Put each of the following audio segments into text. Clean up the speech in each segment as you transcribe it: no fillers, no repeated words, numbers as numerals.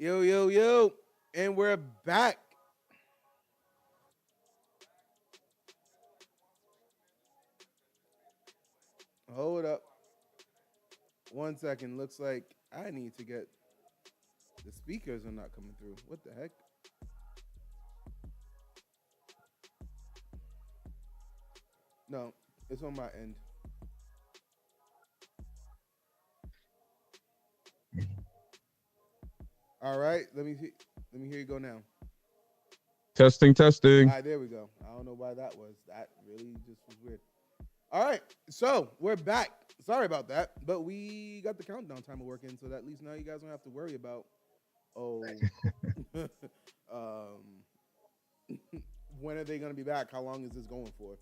Yo, yo, yo. And we're back. Hold up. 1 second. Looks like I need to get the speakers are not coming through. What the heck? No, it's on my end. All right, let me hear you go now. Testing. All right, there we go. I don't know why that was. That really just was weird. All right, so we're back. Sorry about that, but we got the countdown timer working, so that at least now you guys don't have to worry about, when are they going to be back? How long is this going for?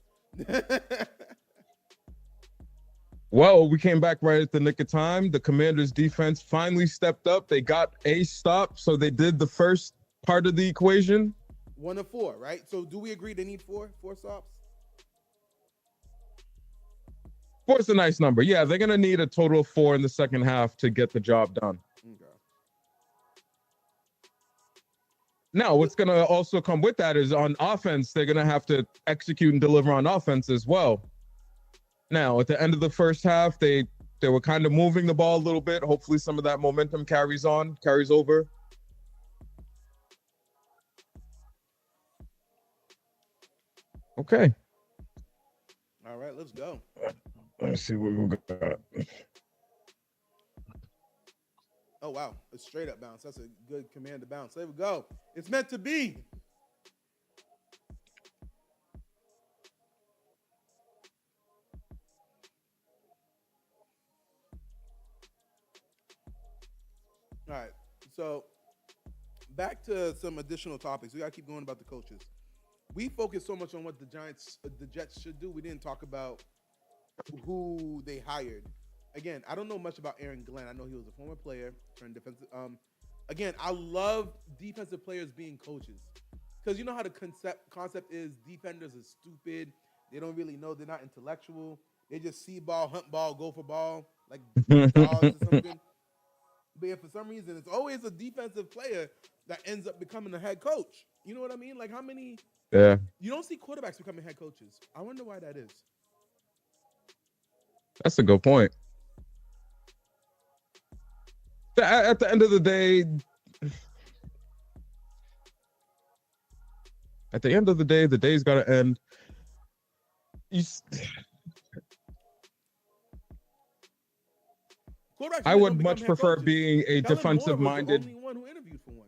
Well, we came back right at the nick of time. The Commanders' defense finally stepped up. They got a stop, so they did the first part of the equation. 1 of 4, right? So do we agree they need four stops? 4 is a nice number. Yeah, they're going to need a total of 4 in the second half to get the job done. Okay. Now, what's going to also come with that is on offense, they're going to have to execute and deliver on offense as well. Now, at the end of the first half, they were kind of moving the ball a little bit. Hopefully some of that momentum carries over. Okay. All right, let's go. Let's see what we got. Oh, wow. A straight up bounce. That's a good command to bounce. There we go. It's meant to be. All right. So back to some additional topics. We got to keep going about the coaches. We focused so much on what the Jets should do. We didn't talk about who they hired. Again, I don't know much about Aaron Glenn. I know he was a former player, turned defensive. Again, I love defensive players being coaches because you know how the concept is. Defenders are stupid. They don't really know. They're not intellectual. They just see ball, hunt ball, go for ball, like dogs or something. But if for some reason it's always a defensive player that ends up becoming a head coach. You know what I mean? Like how many? Yeah. You don't see quarterbacks becoming head coaches. I wonder why that is. That's a good point. At the end of the day, the day's got to end. Quarterbacks I really don't would become much head prefer coaches. being a Kellen Moore was the defensive-minded. only one who interviewed for one.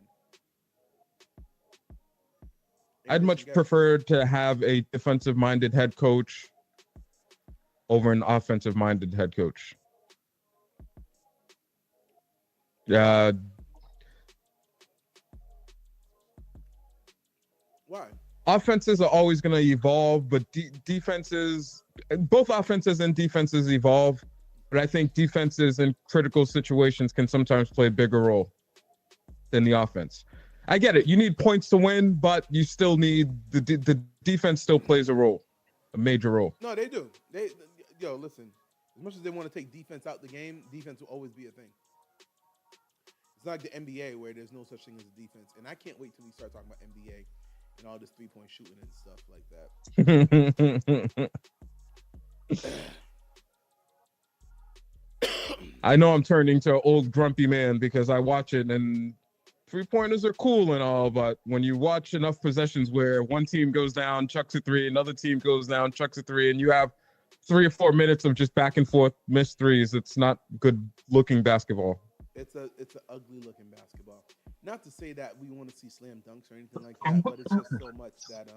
I'd Anderson much Gary. prefer to have a defensive-minded head coach over an offensive-minded head coach. Why? Uh, Why? Offenses are always going to evolve, but defenses, both offenses and defenses evolve. But I think defenses in critical situations can sometimes play a bigger role than the offense. I get it. You need points to win, but you still need the defense still plays a role, a major role. No, they do. Yo, listen. As much as they want to take defense out the game, defense will always be a thing. It's not like the NBA where there's no such thing as a defense. And I can't wait till we start talking about NBA and all this 3-point shooting and stuff like that. I know I'm turning to an old grumpy man because I watch it and 3-pointers are cool and all, but when you watch enough possessions where one team goes down, chucks a three, another team goes down, chucks a three, and you have 3 or 4 minutes of just back and forth missed threes, it's not good looking basketball. It's an ugly looking basketball. Not to say that we want to see slam dunks or anything like that, but it's just so much that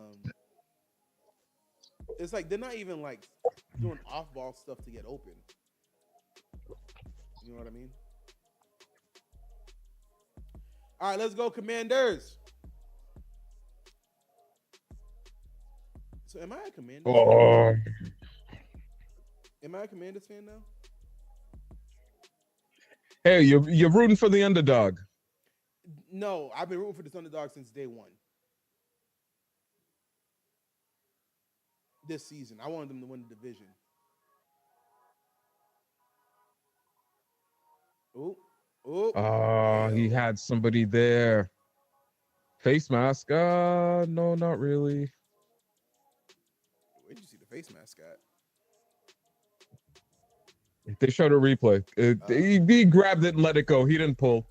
it's like they're not even like doing off ball stuff to get open. You know what I mean? All right, let's go, Commanders. So, am I a Commanders fan? Am I a Commanders fan now? Hey, you're rooting for the underdog. No, I've been rooting for this underdog since day one. This season, I wanted them to win the division. He had somebody there. Face mask? No, not really. Where'd you see the face mask at? They showed a replay. He grabbed it and let it go. He didn't pull.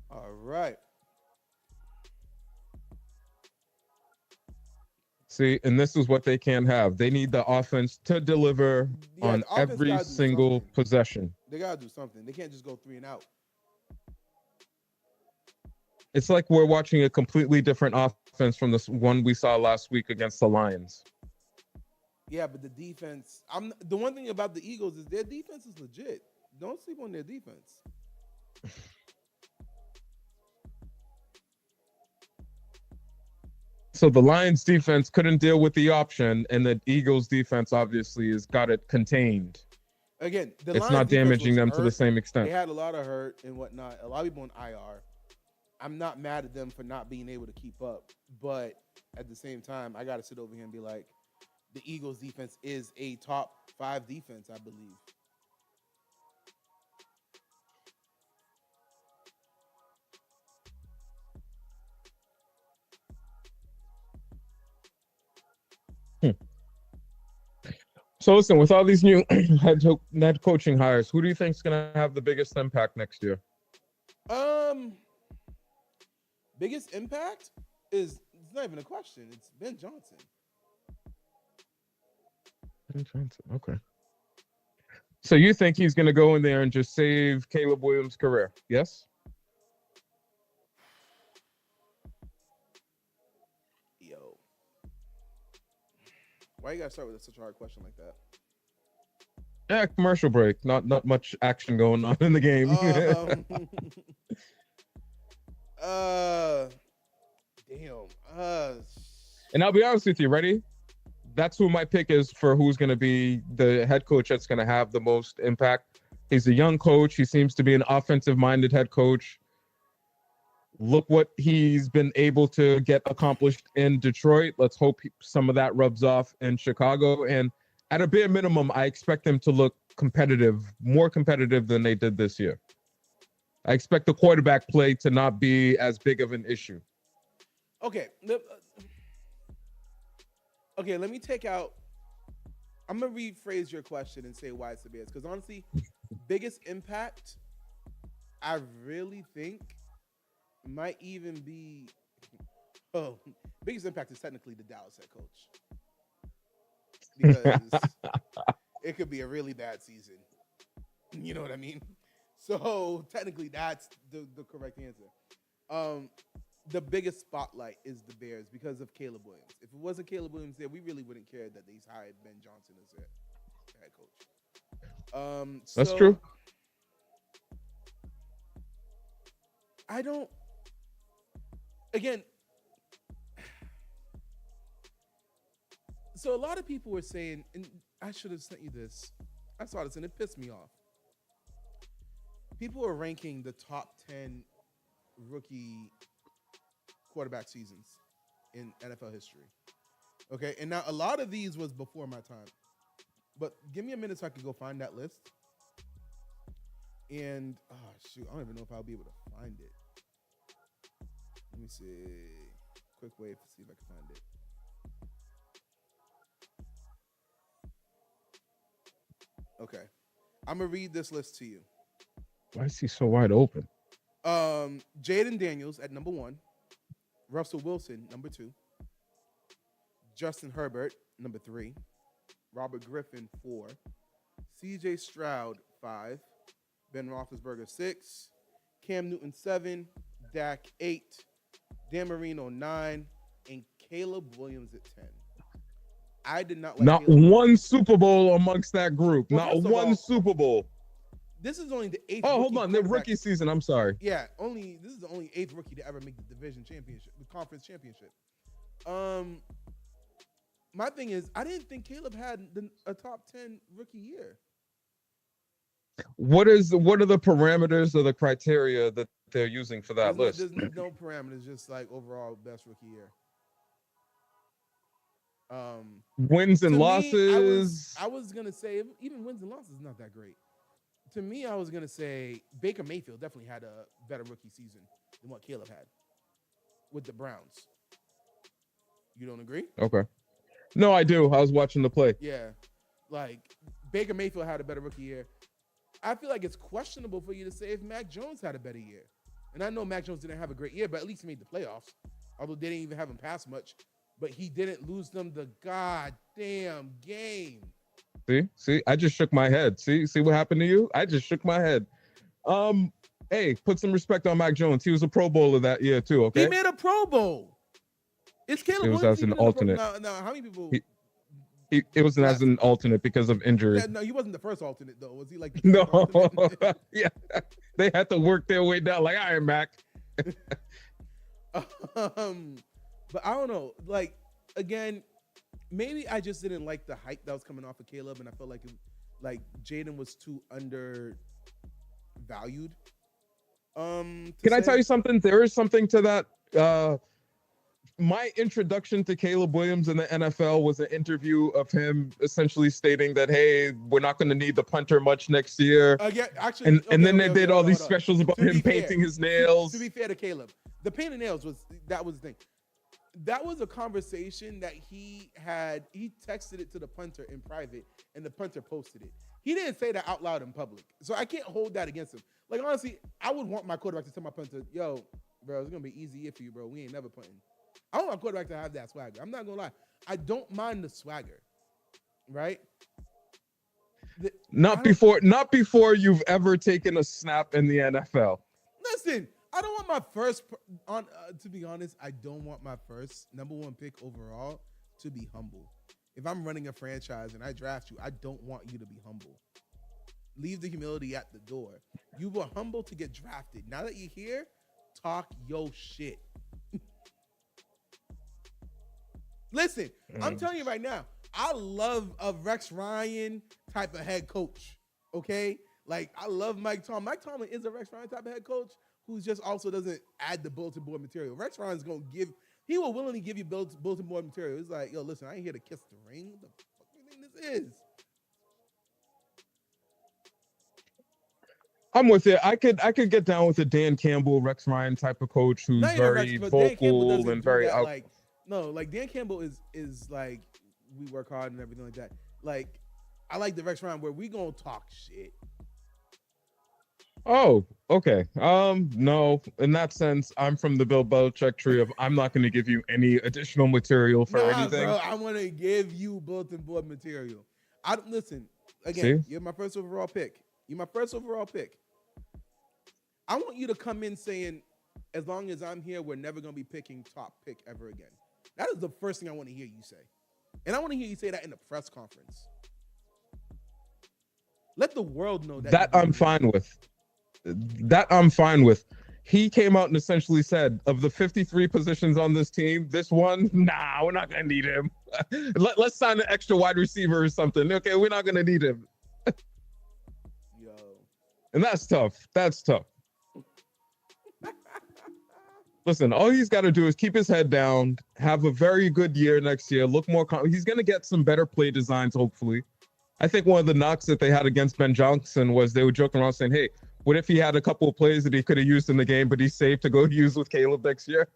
All right. See, and this is what they can't have. They need the offense to deliver on every single possession. They gotta do something. They can't just go 3 and out. It's like we're watching a completely different offense from this one we saw last week against the Lions. Yeah, but the defense. The one thing about the Eagles is their defense is legit. Don't sleep on their defense. So the Lions defense couldn't deal with the option, and the Eagles defense obviously has got it contained. Again, it's not damaging them to the same extent. They had a lot of hurt and whatnot. A lot of people on IR. I'm not mad at them for not being able to keep up, but at the same time, I got to sit over here and be like, the Eagles defense is a top 5 defense, I believe. So listen, with all these new head coaching hires, who do you think is going to have the biggest impact next year? Biggest impact is it's not even a question. It's Ben Johnson. Ben Johnson, okay. So you think he's going to go in there and just save Caleb Williams' career? Yes. Yo, why you gotta start with such a hard question like that? Yeah, commercial break. Not much action going on in the game. Damn. And I'll be honest with you. Ready? That's who my pick is for who's going to be the head coach that's going to have the most impact. He's a young coach. He seems to be an offensive-minded head coach. Look what he's been able to get accomplished in Detroit. Let's hope some of that rubs off in Chicago. And at a bare minimum, I expect them to look competitive, more competitive than they did this year. I expect the quarterback play to not be as big of an issue. Okay. Okay, let me take out. I'm going to rephrase your question and say why it's the Bears. Because honestly, biggest impact, I really think, might even be. Oh, biggest impact is technically the Dallas head coach. because it could be a really bad season. You know what I mean? So technically, that's the correct answer. Um, the biggest spotlight is the Bears because of Caleb Williams. If it wasn't Caleb Williams there, we really wouldn't care that they hired Ben Johnson as their head coach. That's So true. I don't. Again, so a lot of people were saying, and I should have sent you this. I saw this and it pissed me off. People are ranking the top 10 rookie quarterback seasons in NFL history. Okay, and now a lot of these was before my time, but give me a minute so I can go find that list. And oh shoot, I don't even know if I'll be able to find it. Let me see. Quick wait to see if I can find it. Okay, I'm gonna read this list to you. Why is he so wide open? Jaden Daniels at number 1, Russell Wilson number 2, Justin Herbert number 3, Robert Griffin 4, C.J. Stroud 5, Ben Roethlisberger 6, Cam Newton 7, Dak 8, Dan Marino 9, and Caleb Williams at 10. I did not like Not Caleb. one Super Bowl amongst that group. Well, Not first of one all, Super Bowl. This is only the 8th. Oh, hold on. The rookie season. I'm sorry. Yeah, this is the only 8th rookie to ever make the division championship, the conference championship. My thing is, I didn't think Caleb had a top 10 rookie year. What are the parameters or the criteria that they're using for that list? There's no parameters, just like overall best rookie year. Wins and losses. I was gonna say even wins and losses is not that great. To me, I was gonna say Baker Mayfield definitely had a better rookie season than what Caleb had with the Browns. You don't agree? Okay. No, I do. I was watching the play. Yeah, like Baker Mayfield had a better rookie year. I feel like it's questionable for you to say if Mac Jones had a better year. And I know Mac Jones didn't have a great year, but at least he made the playoffs. Although they didn't even have him pass much, but he didn't lose them the goddamn game. See, I just shook my head. See what happened to you? I just shook my head. Hey, put some respect on Mac Jones. He was a Pro Bowler that year too. Okay, he made a Pro Bowl. It's Caleb It was Williams as an alternate. Now, how many people? It was as an alternate because of injury. Yeah, no, he wasn't the first alternate though. Was he like the No, alternate? yeah, they had to work their way down. Like, all right, Mac. But I don't know. Like, again, maybe I just didn't like the hype that was coming off of Caleb, and I felt like Jaden was too undervalued. Can I tell you something? There is something to that. My introduction to Caleb Williams in the NFL was an interview of him essentially stating that, hey, we're not going to need the punter much next year. Yeah, actually, and then they did all these specials about him painting his nails. To be fair to Caleb, the painting nails was the thing. That was a conversation that he had. He texted it to the punter in private, and the punter posted it. He didn't say that out loud in public, so I can't hold that against him. Like, honestly, I would want my quarterback to tell my punter, yo, bro, it's going to be easy for you, bro. We ain't never punting. I want my quarterback to have that swagger. I'm not going to lie. I don't mind the swagger, right? Not before you've ever taken a snap in the NFL. Listen, I don't want my first, to be honest, I don't want my first number 1 pick overall to be humble. If I'm running a franchise and I draft you, I don't want you to be humble. Leave the humility at the door. You were humble to get drafted. Now that you're here, talk your shit. Listen, I'm telling you right now, I love a Rex Ryan type of head coach, okay? Like, I love Mike Tomlin. Mike Tomlin is a Rex Ryan type of head coach who just also doesn't add the bulletin board material. Rex Ryan's going to he will willingly give you bulletin board material. It's like, yo, listen, I ain't here to kiss the ring. What the fuck do you think this is? I'm with it. I could get down with a Dan Campbell, Rex Ryan type of coach who's very vocal and very out. Like Dan Campbell is like, we work hard and everything like that. Like, I like the Rex Ryan where we gonna talk shit. Oh, okay. No, in that sense, I'm from the Bill Belichick tree of I'm not going to give you any additional material for Nah, anything. bro, I want to give you bulletin board material. I don't listen. Again, See? you're my first overall pick. You're my first overall pick. I want you to come in saying, as long as I'm here, we're never gonna be picking top pick ever again. That is the first thing I want to hear you say. And I want to hear you say that in the press conference. Let the world know that you That I'm believe that. fine with. That I'm fine with. He came out and essentially said, of the 53 positions on this team, this one, nah, we're not gonna need him. Let's sign an extra wide receiver or something. Okay, we're not gonna need him. Yo. And that's tough. That's tough. Listen, all he's got to do is keep his head down, have a very good year next year, look more. He's going to get some better play designs, hopefully. I think one of the knocks that they had against Ben Johnson was they were joking around saying, hey, what if he had a couple of plays that he could have used in the game, but he's saved to go use with Caleb next year?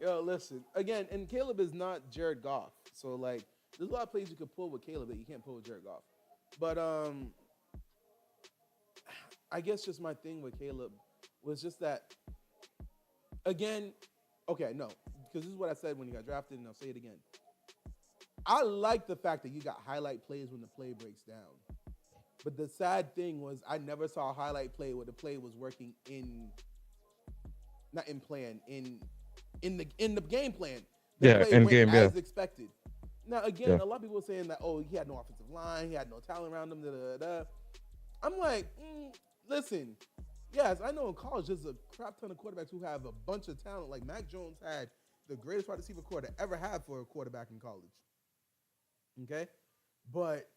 Yo, listen. Again, and Caleb is not Jared Goff. So, like, there's a lot of plays you could pull with Caleb that you can't pull with Jared Goff. But I guess just my thing with Caleb was just that, again, okay, no, because this is what I said when he got drafted, and I'll say it again. I like the fact that you got highlight plays when the play breaks down. But the sad thing was I never saw a highlight play where the play was working in, not in plan, in the game plan. The Yeah, play in went game, yeah. as expected. Now again, Yeah. a lot of people were saying that, oh, he had no offensive line, he had no talent around him. Da, da, da. I'm like, listen, yes, I know in college there's a crap ton of quarterbacks who have a bunch of talent. Like Mac Jones had the greatest wide receiver core to ever have for a quarterback in college. Okay, but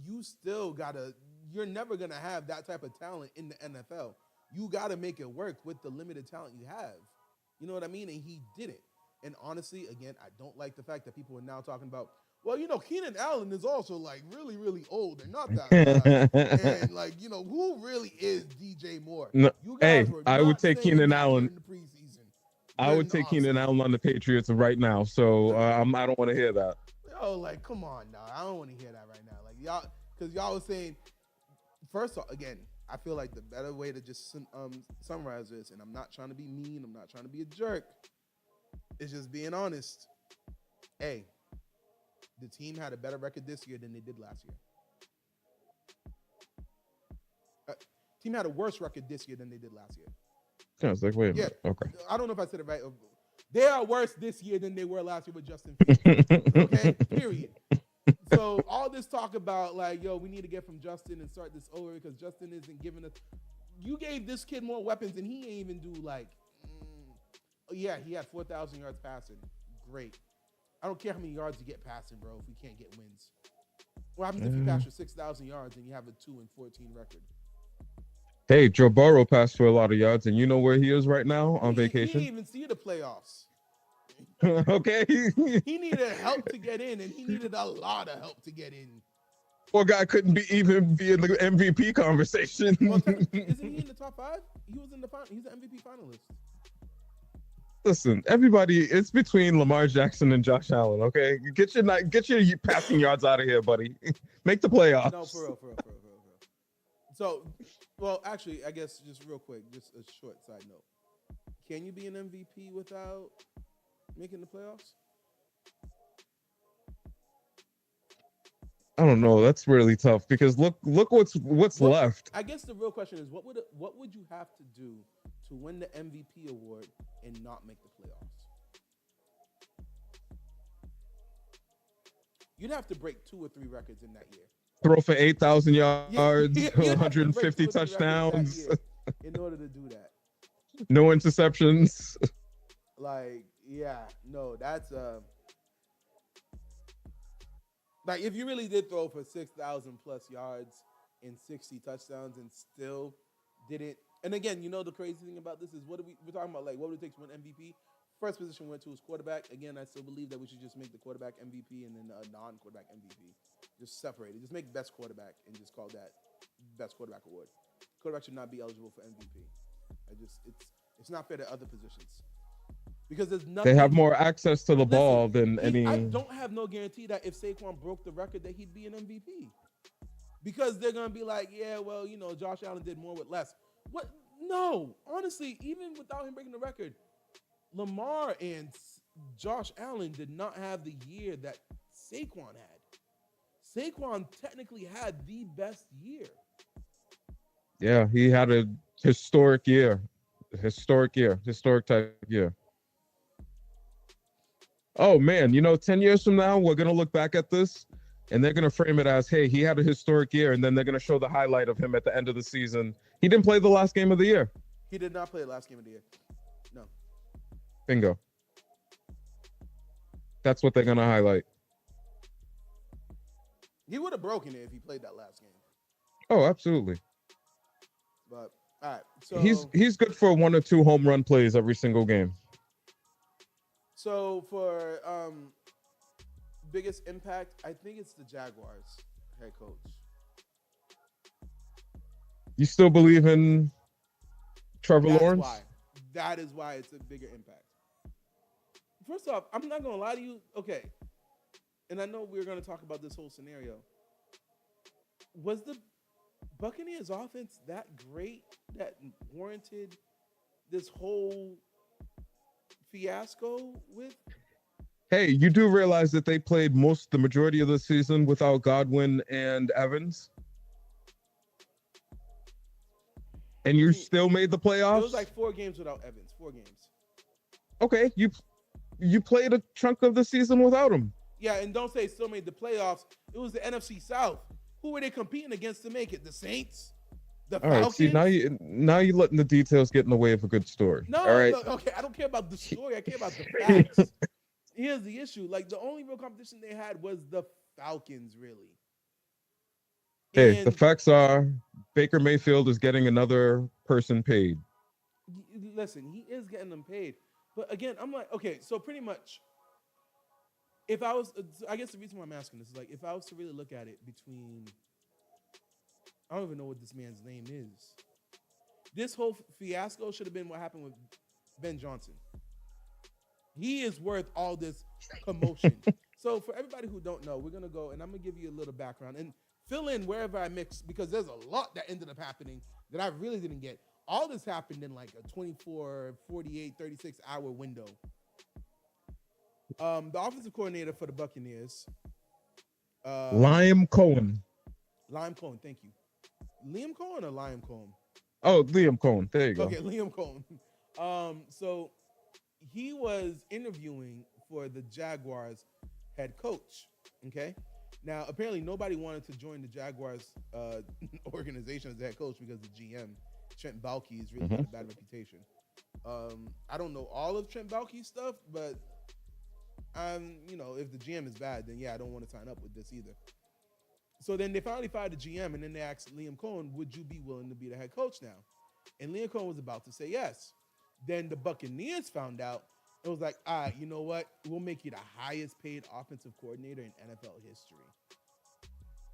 you still gotta. You're never gonna have that type of talent in the NFL. You gotta make it work with the limited talent you have. You know what I mean? And he did it. And honestly, again, I don't like the fact that people are now talking about, well, Keenan Allen is also like really, really old and not that fast. And like, who really is DJ Moore? No, You guys hey, were I would not take saying Keenan that Allen. during the preseason. I During would the take Keenan offseason. Allen on the Patriots right now. So I don't want to hear that. Yo, like, come on now. I don't want to hear that right now. Like, y'all, because y'all was saying, first off, again, I feel like the better way to just summarize this, and I'm not trying to be mean, I'm not trying to be a jerk, is just being honest. Hey, the team had a better record this year than they did last year. Team had a worse record this year than they did last year. I was like, wait a minute. Okay. I don't know if I said it right. They are worse this year than they were last year with Justin Fields. Okay? Period. So all this talk about like, yo, we need to get from Justin and start this over because Justin isn't giving us. You gave this kid more weapons and he ain't even do like. Yeah, he had 4,000 yards passing. Great. I don't care how many yards you get passing, bro. If we can't get wins, what happens if you pass for 6,000 yards and you have a 2-14 record? Hey, Joe Burrow passed for a lot of yards, and you know where he is right now on He vacation. didn't even see the playoffs. Okay. He needed help to get in, and he needed a lot of help to get in. Poor guy couldn't even be in the MVP conversation. Well, isn't he in the top 5? He was in the final. He's an MVP finalist. Listen, everybody, it's between Lamar Jackson and Josh Allen. Okay, get your passing yards out of here, buddy. Make the playoffs. No, for real. So, well, actually, I guess just real quick, just a short side note. Can you be an MVP without making the playoffs? I don't know. That's really tough because look what's left. I guess the real question is what would you have to do to win the MVP award and not make the playoffs? You'd have to break 2 or 3 records in that year. Throw for 8,000 yards, you'd have to 150 break 2 or 3 records touchdowns, that year in order to do that. no interceptions. Like, yeah, no, that's like if you really did throw for 6,000 plus yards and 60 touchdowns and still didn't. And again, the crazy thing about this is we're talking about like what would it take to win MVP? First position went to his quarterback. Again, I still believe that we should just make the quarterback MVP and then a non-quarterback MVP. Just separate it. Just make best quarterback and just call that best quarterback award. Quarterback should not be eligible for MVP. It's not fair to other positions. Because there's nothing. They have more access to the ball than any. I don't have no guarantee that if Saquon broke the record that he'd be an MVP. because they're gonna be like, yeah, well, Josh Allen did more with less. What? No, honestly, even without him breaking the record, Lamar and Josh Allen did not have the year that Saquon had. Saquon technically had the best year. Yeah, he had a historic year. Historic type year. Oh man, 10 years from now, we're gonna look back at this and they're gonna frame it as, hey, he had a historic year, and then they're gonna show the highlight of him at the end of the season. He didn't play the last game of the year. He did not play the last game of the year. No. Bingo. That's what they're gonna highlight. He would have broken it if he played that last game. Oh, absolutely. But all right, so he's good for 1 or 2 home run plays every single game. So for biggest impact, I think it's the Jaguars head coach. You still believe in Trevor Lawrence? That is why it's a bigger impact. First off, I'm not gonna lie to you. Okay, and I know we're gonna talk about this whole scenario. Was the Buccaneers offense that great that warranted this whole fiasco with? Hey, you do realize that they played the majority of the season without Godwin and Evans? And you still made the playoffs? It was like 4 games without Evans. 4 games. Okay, you played a chunk of the season without him. Yeah, and don't say still made the playoffs. It was the NFC South. Who were they competing against to make it? The Saints? The Falcons? All right, see, now you're letting the details get in the way of a good story. No, all right? Okay, I don't care about the story. I care about the facts. Here's the issue. Like, the only real competition they had was the Falcons, really. Hey, the facts are Baker Mayfield is getting another person paid. Listen, he is getting them paid. But again, I'm like, okay, so pretty much, I guess the reason why I'm asking this is like, if I was to really look at it between, I don't even know what this man's name is. This whole fiasco should have been what happened with Ben Johnson. He is worth all this commotion. So for everybody who don't know, we're going to go, and I'm going to give you a little background and fill in wherever I mix, because there's a lot that ended up happening that I really didn't get. All this happened in like a 24, 48, 36-hour window. The offensive coordinator for the Buccaneers. Liam Cohen. Liam Cohen, thank you. Liam Cohen or Liam Cohen? Oh, Liam Cohen. There you go. Okay, Liam Cohen. So he was interviewing for the Jaguars head coach. Okay. Now, apparently nobody wanted to join the Jaguars organization as the head coach because the GM, Trent Baalke, is really got a bad reputation. I don't know all of Trent Baalke's stuff, but if the GM is bad, then yeah, I don't want to sign up with this either. So then they finally fired the GM, and then they asked Liam Cohen, would you be willing to be the head coach now? And Liam Cohen was about to say yes. Then the Buccaneers found out. It was like, all right, you know what? We'll make you the highest paid offensive coordinator in NFL history.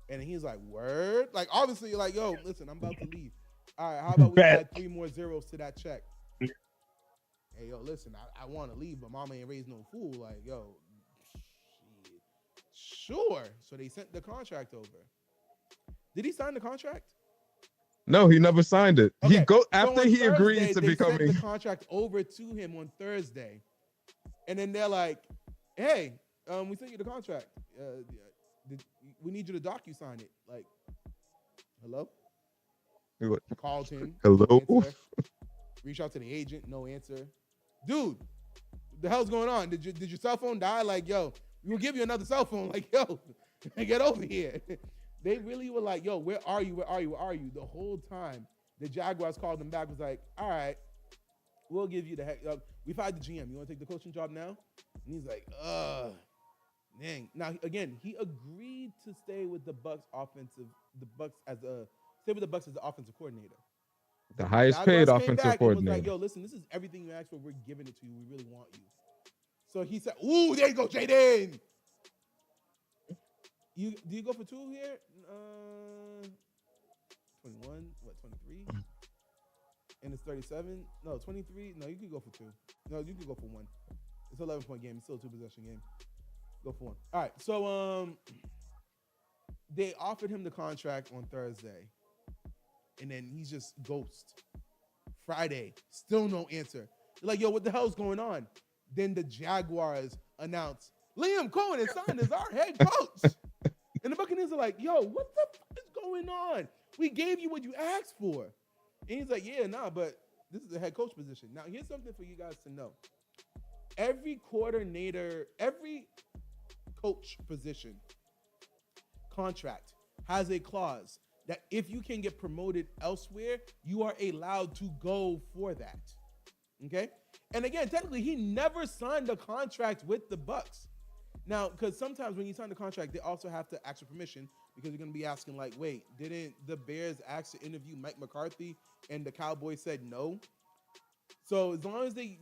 And he's like, word? Like, obviously, you're like, yo, listen, I'm about to leave. All right, how about we add 3 more zeros to that check? Hey, yo, listen, I want to leave, but mama ain't raised no fool. Like, yo, shit. Sure. So they sent the contract over. Did he sign the contract? No, he never signed it. Okay. After he agreed to becoming. They sent the contract over to him on Thursday, and then they're like, "Hey, we sent you the contract. We need you to DocuSign it." Like, hello? Called him. Hello? No answer. Reach out to the agent. No answer. Dude, the hell's going on? Did your cell phone die? Like, yo, we'll give you another cell phone. Like, yo, get over here. They really were like, yo, where are you? Where are you? Where are you? The whole time, the Jaguars called them back, was like, all right, we'll give you the heck. We fired the GM. You want to take the coaching job now? And he's like, dang. Now, again, he agreed to stay with the Bucs as the offensive coordinator. The highest paid offensive coordinator. Was like, yo, listen, this is everything you asked for. We're giving it to you. We really want you. So he said, ooh, there you go, Jaden. Do you go for 2 here? 21, 23? And it's 37? No, 23? No, you could go for 2. No, you could go for 1. It's an 11-point game. It's still a 2-possession game. Go for 1. All right, so they offered him the contract on Thursday, and then he's just ghost. Friday, still no answer. They're like, yo, what the hell's going on? Then the Jaguars announce Liam Cohen is signed as our head coach. And the Buccaneers are like, yo, what the fuck is going on? We gave you what you asked for. And he's like, yeah, nah, but this is the head coach position. Now, here's something for you guys to know. Every coordinator, every coach position contract has a clause that if you can get promoted elsewhere, you are allowed to go for that. Okay? And again, technically, he never signed a contract with the Bucs. Now, because sometimes when you sign the contract, they also have to ask for permission because you're going to be asking, like, wait, didn't the Bears ask to interview Mike McCarthy and the Cowboys said no? So as long as they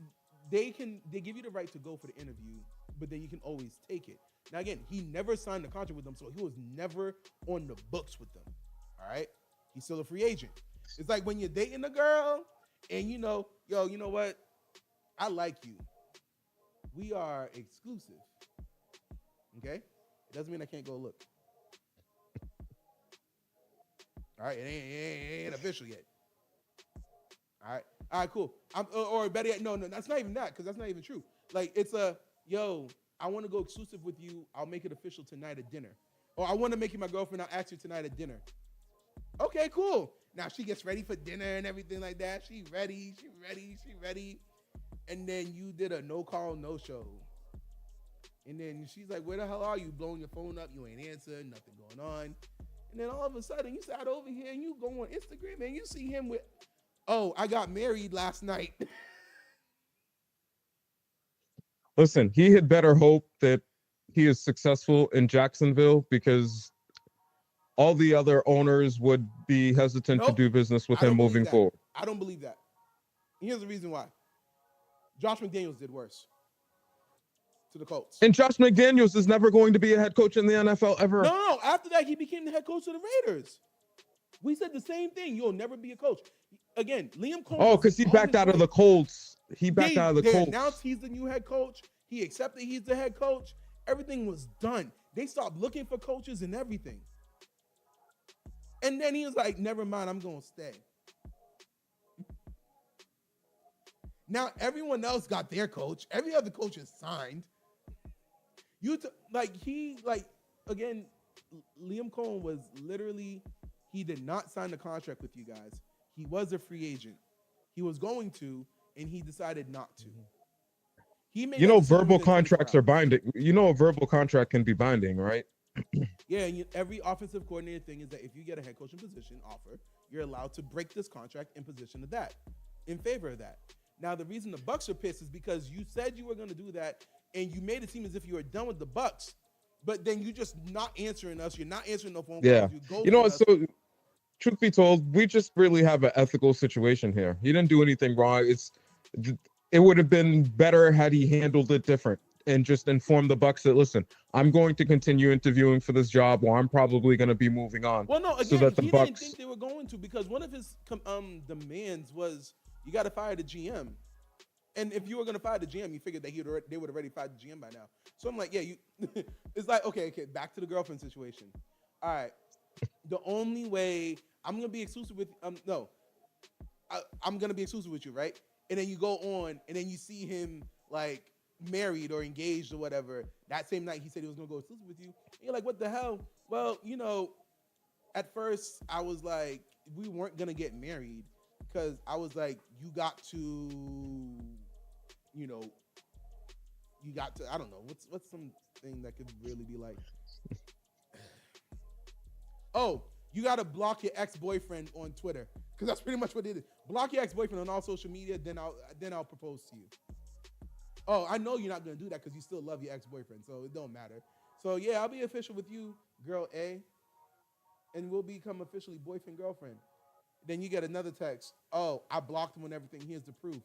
give you the right to go for the interview, but then you can always take it. Now, again, he never signed a contract with them, so he was never on the books with them. All right? He's still a free agent. It's like when you're dating a girl and you know, yo, you know what? I like you. We are exclusive. Okay? It doesn't mean I can't go look. All right? It ain't official yet. All right, cool. Or better yet, no, that's not even that, because that's not even true. Like, it's yo, I want to go exclusive with you. I'll make it official tonight at dinner. Or I want to make you my girlfriend. I'll ask you tonight at dinner. Okay, cool. Now she gets ready for dinner and everything like that. She ready. And then you did a no call, no show. And then she's like, where the hell are you? Blowing your phone up. You ain't answering. Nothing going on. And then all of a sudden, you sat over here and you go on Instagram and you see him with, oh, I got married last night. Listen, he had better hope that he is successful in Jacksonville because all the other owners would be hesitant to do business with him moving forward. I don't believe that. Here's the reason why. Josh McDaniels did worse to the Colts. And Josh McDaniels is never going to be a head coach in the NFL ever. No. After that, he became the head coach of the Raiders. We said the same thing. You'll never be a coach. Again, Liam Cohen. Oh, because he backed out of the Colts. He backed out of the Colts. They announced he's the new head coach. He accepted he's the head coach. Everything was done. They stopped looking for coaches and everything. And then he was like, never mind, I'm going to stay. Now, everyone else got their coach. Every other coach is signed. Again, Liam Cohen was literally, he did not sign the contract with you guys. He was a free agent. He was going to, and he decided not to. Verbal contracts are binding. A verbal contract can be binding, right? Yeah, and every offensive coordinator thing is that if you get a head coaching position offer, you're allowed to break this contract in position of that, in favor of that. Now, the reason the Bucs are pissed is because you said you were going to do that, and you made it seem as if you were done with the Bucs, but then you just not answering us. You're not answering the phone calls. Yeah. So truth be told, we just really have an ethical situation here. He didn't do anything wrong. It would have been better had he handled it different and just informed the Bucs that, listen, I'm going to continue interviewing for this job, or I'm probably going to be moving on. Well, no, again, so that he didn't think they were going to, because one of his demands was you got to fire the GM. And if you were going to fire the GM, you figured that they would have already fired the GM by now. So I'm like, yeah, it's like, okay, back to the girlfriend situation. All right, the only way I'm going to be exclusive with, I'm going to be exclusive with you, right? And then you go on, and then you see him, like, married or engaged or whatever. That same night, he said he was going to go exclusive with you. And you're like, what the hell? Well, at first, I was like, we weren't going to get married because I was like, you got to, I don't know. What's something that could really be like? Oh, you got to block your ex-boyfriend on Twitter, because that's pretty much what it is. Block your ex-boyfriend on all social media, then I'll propose to you. Oh, I know you're not going to do that because you still love your ex-boyfriend, so it don't matter. So, yeah, I'll be official with you, girl A, and we'll become officially boyfriend-girlfriend. Then you get another text. Oh, I blocked him and everything. Here's the proof.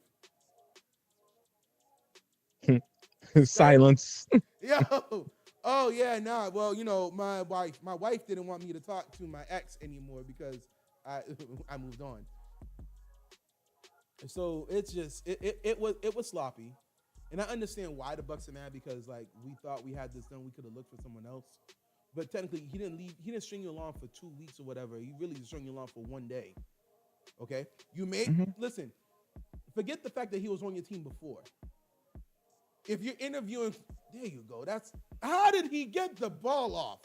Silence. Yo. Oh, yeah, nah. Well, my wife didn't want me to talk to my ex anymore because I moved on. So it's just it was sloppy. And I understand why the Bucs are mad, because like we thought we had this done, we could have looked for someone else. but technically he didn't leave. He didn't string you along for 2 weeks or whatever. He really just string you along for one day. Okay, you may listen. Forget the fact that he was on your team before. If you're interviewing, there you go. That's how did he get the ball off?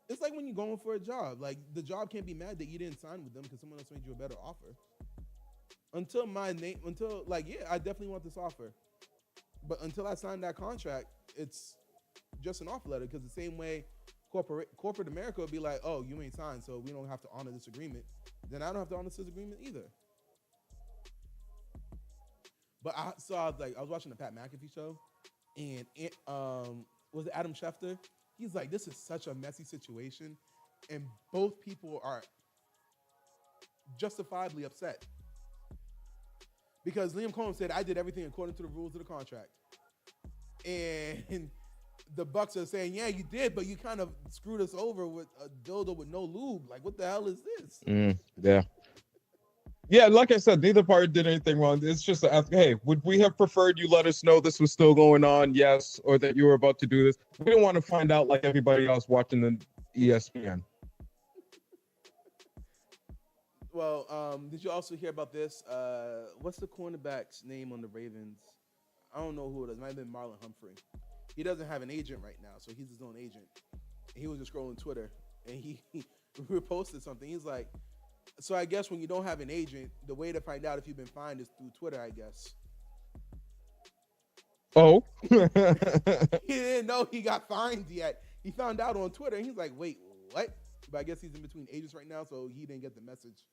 It's like when you're going for a job. Like the job can't be mad that you didn't sign with them because someone else made you a better offer. Until I definitely want this offer. But until I sign that contract, it's just an offer letter because the same way corporate America would be like, oh, you ain't signed, so we don't have to honor this agreement. Then I don't have to honor this agreement either. But I was watching the Pat McAfee show, and was it Adam Schefter? He's like, this is such a messy situation, and both people are justifiably upset. Because Liam Cohen said, I did everything according to the rules of the contract. And the Bucks are saying, yeah, you did, but you kind of screwed us over with a dildo with no lube. Like, what the hell is this? Yeah. Yeah, like I said, neither party did anything wrong. It's just to ask, hey, would we have preferred you let us know this was still going on? Yes. Or that you were about to do this. We didn't want to find out like everybody else watching the ESPN. Well, did you also hear about this? What's the cornerback's name on the Ravens? I don't know who it is. It might have been Marlon Humphrey. He doesn't have an agent right now, so he's his own agent. And he was just scrolling Twitter, and he reposted something. He's like, so I guess when you don't have an agent, the way to find out if you've been fined is through Twitter, I guess. Oh. He didn't know he got fined yet. He found out on Twitter, and he's like, wait, what? But I guess he's in between agents right now, so he didn't get the message.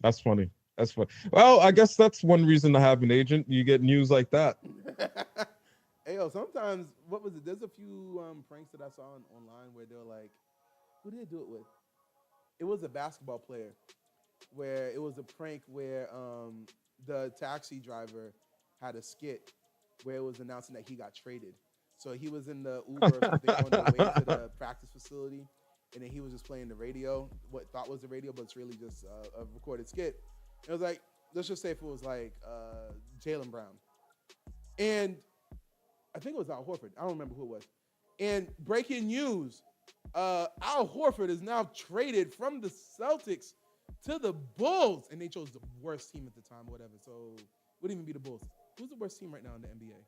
That's funny. That's funny. Well, I guess that's one reason to have an agent. You get news like that. Hey, yo, sometimes, what was it? There's a few pranks that I saw online where they're like, who did they do it with? It was a basketball player where it was a prank where the taxi driver had a skit where it was announcing that he got traded. So he was in the Uber or something on the way to the practice facility, and then he was just playing the radio, what thought was the radio, but it's really just a recorded skit. It was like, let's just say if it was like Jaylen Brown. And I think it was Al Horford. I don't remember who it was. And breaking news, Al Horford is now traded from the Celtics to the Bulls. And they chose the worst team at the time, whatever. So it wouldn't even be the Bulls. Who's the worst team right now in the NBA?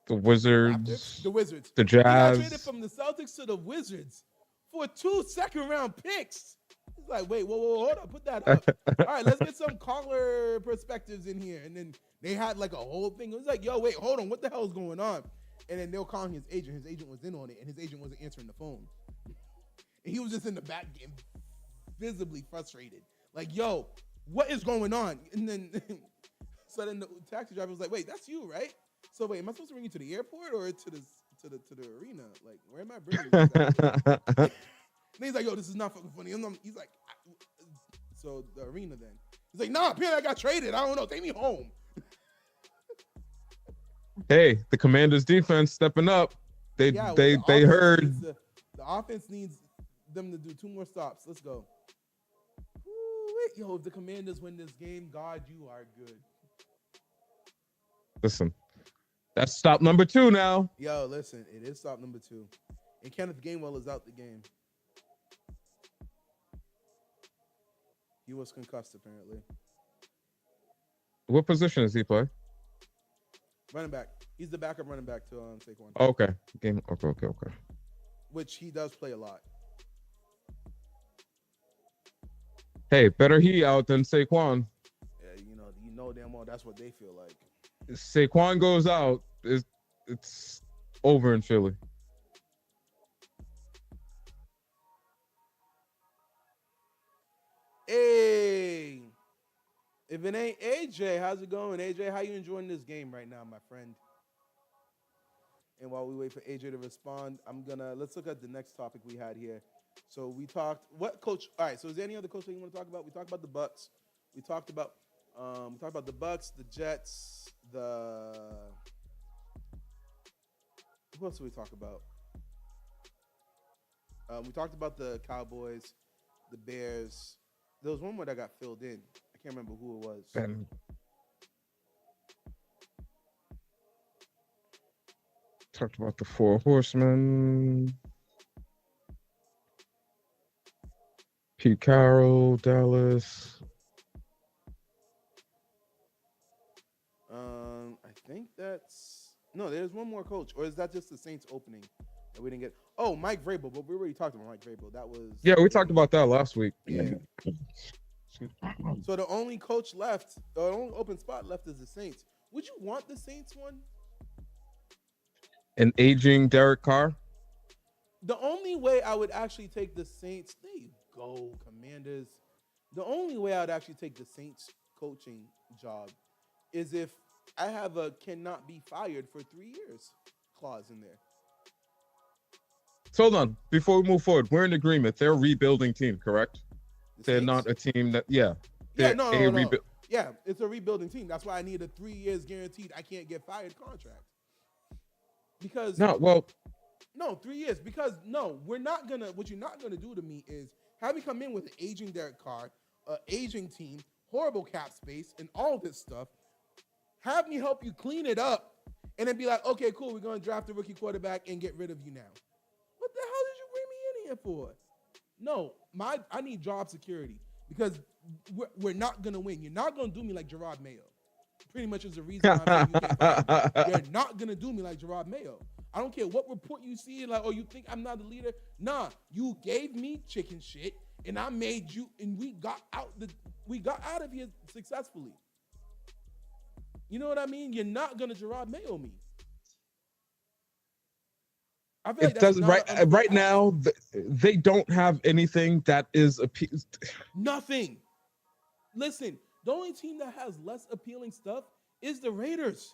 The Wizards. The Wizards. The Jazz. He got traded from the Celtics to the Wizards for 2 second-round picks. He's like, wait, whoa, hold up, put that up. All right, let's get some caller perspectives in here. And then they had like a whole thing. It was like, yo, wait, hold on, what the hell is going on? And then they were calling his agent. His agent was in on it, and his agent wasn't answering the phone. And he was just in the back getting visibly frustrated. Like, yo, what is going on? And then, so then the taxi driver was like, wait, that's you, right? So wait, am I supposed to bring you to the airport or to the arena? Like, where am I bringing you? And he's like, yo, this is not fucking funny. He's like, so the arena then. He's like, nah, Pierre, I got traded. I don't know. Take me home. Hey, the Commanders defense stepping up. They heard. The offense needs them to do 2 more stops. Let's go. Yo, if the Commanders win this game, God, you are good. Listen, that's stop number 2 now. Yo, listen, it is stop number 2. And Kenneth Gainwell is out the game. He was concussed, apparently. What position does he play? Running back. He's the backup running back to Saquon. Okay. Okay. Which he does play a lot. Hey, better he out than Saquon. Yeah, you know damn well that's what they feel like. If Saquon goes out, it's over in Philly. Hey, if it ain't AJ, how's it going? AJ, how you enjoying this game right now, my friend? And while we wait for AJ to respond, let's look at the next topic we had here. So we talked, what coach, all right, so is there any other coach that you want to talk about? We talked about the Bucks. We talked about the Bucks, the Jets, who else did we talk about? We talked about the Cowboys, the Bears. There was one more that got filled in. I can't remember who it was. Talked about the Four Horsemen. Pete Carroll, Dallas. I think that's no. There's one more coach, or is that just the Saints opening that we didn't get? Oh, Mike Vrabel, but we already talked about Mike Vrabel. That was We talked about that last week. Yeah. So the only coach left, the only open spot left is the Saints. Would you want the Saints one? An aging Derek Carr. The only way I would actually take the Saints, there you go, Commanders. The only way I would actually take the Saints coaching job is if I have a cannot be fired for 3 years clause in there. So hold on. Before we move forward, we're in agreement. They're a rebuilding team, correct? They're Saints? not a team that, Yeah, no. rebuild. Yeah, it's a rebuilding team. That's why I need a 3 years guaranteed I can't get fired contract. Because No, well, no, 3 years. Because no, what you're not gonna do to me is have me come in with an aging Derek Carr, an aging team, horrible cap space, and all this stuff. Have me help you clean it up, and then be like, okay, cool, we're gonna draft a rookie quarterback and get rid of you now. What the hell did you bring me in here for? No, I need job security because we're not gonna win. You're not gonna do me like Gerard Mayo. Pretty much is the reason why I'm saying you can't find me. You're not gonna do me like Gerard Mayo. I don't care what report you see, like, oh, you think I'm not a leader? Nah, you gave me chicken shit, and I made you, and we got out of here successfully. You know what I mean? You're not gonna Gerard Mayo me. I feel it doesn't right now. They don't have anything that is nothing. Listen, the only team that has less appealing stuff is the Raiders.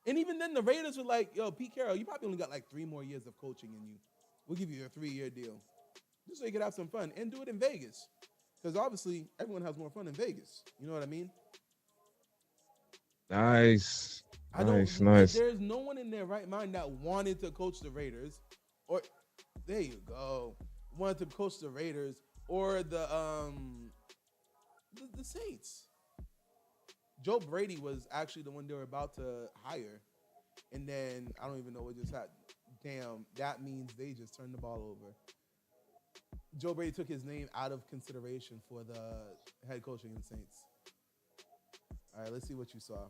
And even then, the Raiders were like, yo, Pete Carroll, you probably only got like 3 more years of coaching in you. We'll give you a 3-year deal. Just so you could have some fun and do it in Vegas. Because obviously, everyone has more fun in Vegas. You know what I mean? Nice. Nice. There's no one in their right mind that wanted to coach the Raiders. Or, there you go. Wanted to coach the Raiders or the Saints. Joe Brady was actually the one they were about to hire. And then I don't even know what just happened. Damn, that means they just turned the ball over. Joe Brady took his name out of consideration for the head coaching in the Saints. All right, let's see what you saw.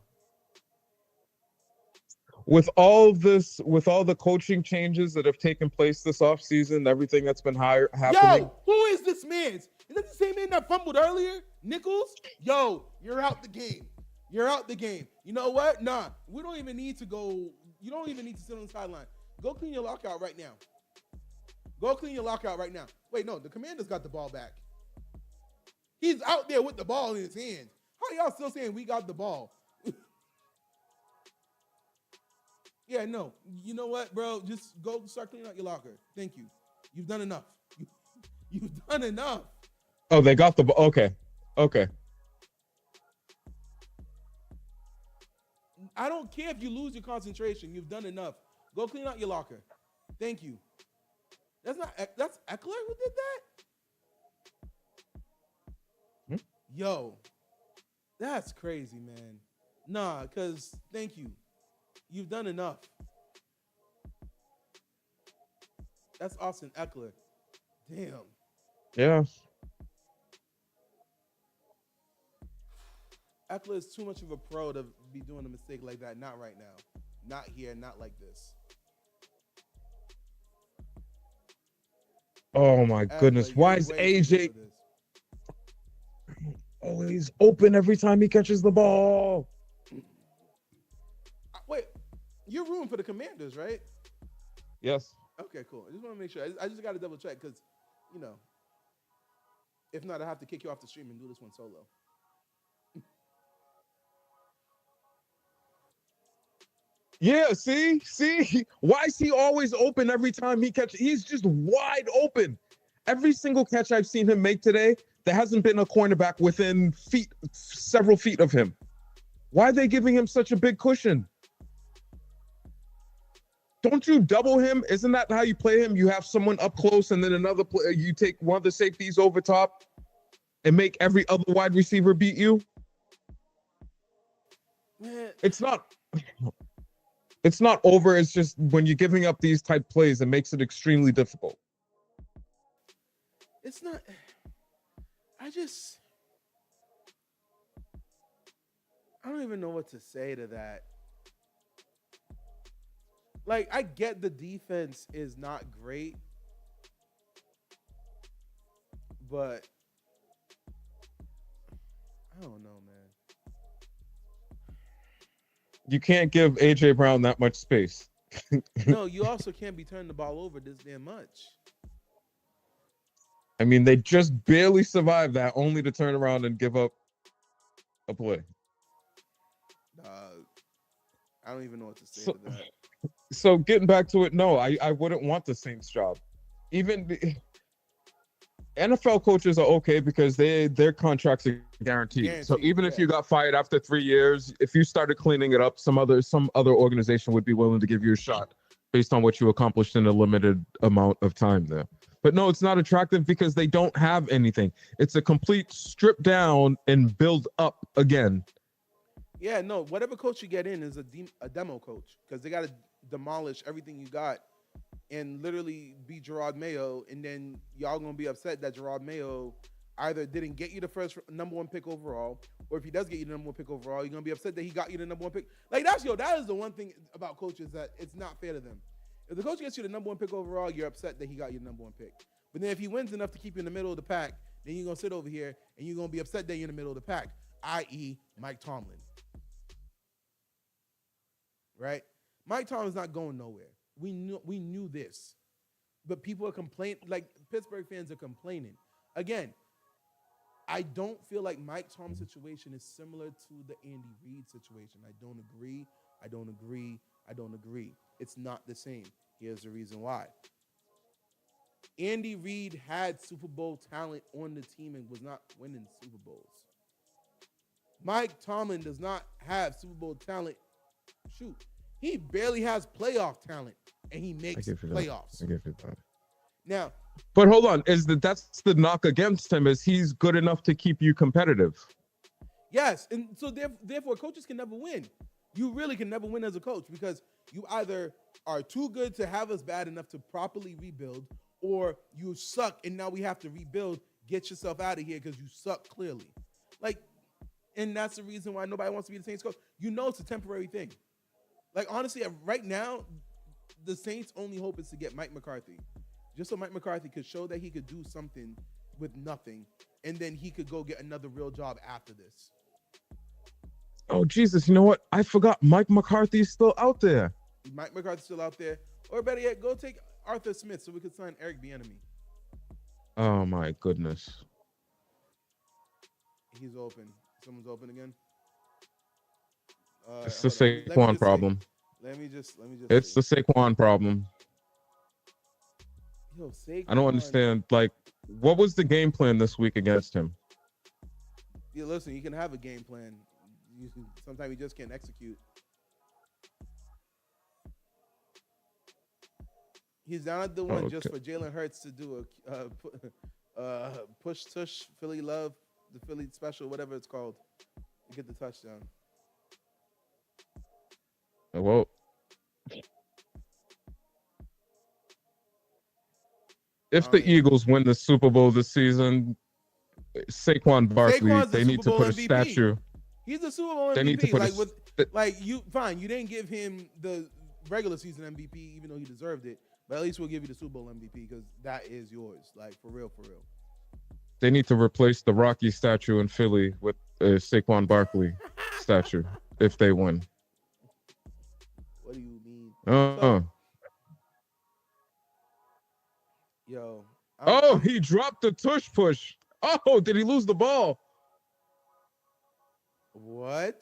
With all the coaching changes that have taken place this offseason, everything that's been happening. Yo, who is this man? Is that the same man that fumbled earlier? Nichols? Yo, you're out the game. You're out the game. You know what? Nah, we don't even need to go. You don't even need to sit on the sideline. Go clean your lockout right now. Go clean your lockout right now. Wait, no, the Commanders got the ball back. He's out there with the ball in his hands. How y'all still saying we got the ball? Yeah, no. You know what, bro? Just go start cleaning out your locker. Thank you. You've done enough. You've done enough. Oh, they got the ball. Okay. I don't care if you lose your concentration. You've done enough. Go clean out your locker. Thank you. That's Eckler who did that? Yo, that's crazy, man. Nah, because thank you. You've done enough. That's Austin Eckler. Damn. Yeah. Eckler is too much of a pro to be doing a mistake like that. Not right now. Not here. Not like this. Oh my goodness. Why is AJ always open every time he catches the ball? Wait, you're rooting for the Commanders, right? Yes. Okay, cool. I just want to make sure. I just got to double check because, you know, if not, I have to kick you off the stream and do this one solo. Yeah, see? Why is he always open every time he catches? He's just wide open. Every single catch I've seen him make today, there hasn't been a cornerback within several feet of him. Why are they giving him such a big cushion? Don't you double him? Isn't that how you play him? You have someone up close and then another player. You take one of the safeties over top and make every other wide receiver beat you. Man. It's not It's not over. It's just when you're giving up these type plays, it makes it extremely difficult. It's not. I just. I don't even know what to say to that. Like, I get the defense is not great, but I don't know, man. You can't give AJ Brown that much space. No, you also can't be turning the ball over this damn much. I mean, they just barely survived that, only to turn around and give up a play. I don't even know what to say So, to that. so getting back to it, no, I wouldn't want the Saints job. Even NFL coaches are okay because their contracts are guaranteed. So even if you got fired after 3 years, if you started cleaning it up, some other organization would be willing to give you a shot based on what you accomplished in a limited amount of time there. But no, it's not attractive because they don't have anything. It's a complete strip down and build up again. Yeah, no, whatever coach you get in is a demo coach because they got to demolish everything you got and literally be Gerard Mayo, and then y'all gonna be upset that Gerard Mayo either didn't get you the first number 1 pick overall, or if he does get you the number 1 pick overall, you're gonna be upset that he got you the number 1 pick. Like that is the one thing about coaches that it's not fair to them. If the coach gets you the number 1 pick overall, you're upset that he got you the number 1 pick. But then if he wins enough to keep you in the middle of the pack, then you're gonna sit over here and you're gonna be upset that you're in the middle of the pack, i.e., Mike Tomlin. Right? Mike Tomlin's not going nowhere. We knew this. But people are complaining, like Pittsburgh fans are complaining. Again, I don't feel like Mike Tomlin's situation is similar to the Andy Reid situation. I don't agree. It's not the same. Here's the reason why. Andy Reid had Super Bowl talent on the team and was not winning Super Bowls. Mike Tomlin does not have Super Bowl talent. Shoot, he barely has playoff talent, and he makes playoffs. I give you that. Now, but hold on, that's the knock against him is he's good enough to keep you competitive. Yes, and so therefore, coaches can never win. You really can never win as a coach because you either are too good to have us bad enough to properly rebuild, or you suck and now we have to rebuild. Get yourself out of here because you suck clearly. Like, and that's the reason why nobody wants to be the Saints coach. You know it's a temporary thing. Like, honestly, right now, the Saints' only hope is to get Mike McCarthy. Just so Mike McCarthy could show that he could do something with nothing, and then he could go get another real job after this. Oh, Jesus, you know what? I forgot Mike McCarthy's still out there. Mike McCarthy's still out there. Or better yet, go take Arthur Smith so we could sign Eric Bieniemy. Oh, my goodness. He's open. Someone's open again? It's the Saquon problem. Let me just. It's the Saquon problem. Yo, Saquon. I don't understand. Like, what was the game plan this week against him? Yeah, listen, you can have a game plan. Sometimes you just can't execute. He's down at the one just for Jalen Hurts to do a push tush Philly love, the Philly special, whatever it's called, to get the touchdown. Well, if the Eagles win the Super Bowl this season, Saquon Barkley, they need to put a statue. He's a Super Bowl MVP. They need to put you didn't give him the regular season MVP, even though he deserved it. But at least we'll give you the Super Bowl MVP because that is yours. Like, for real, for real. They need to replace the Rocky statue in Philly with a Saquon Barkley statue if they win. What do you mean? He dropped the tush push. Oh, did he lose the ball? What?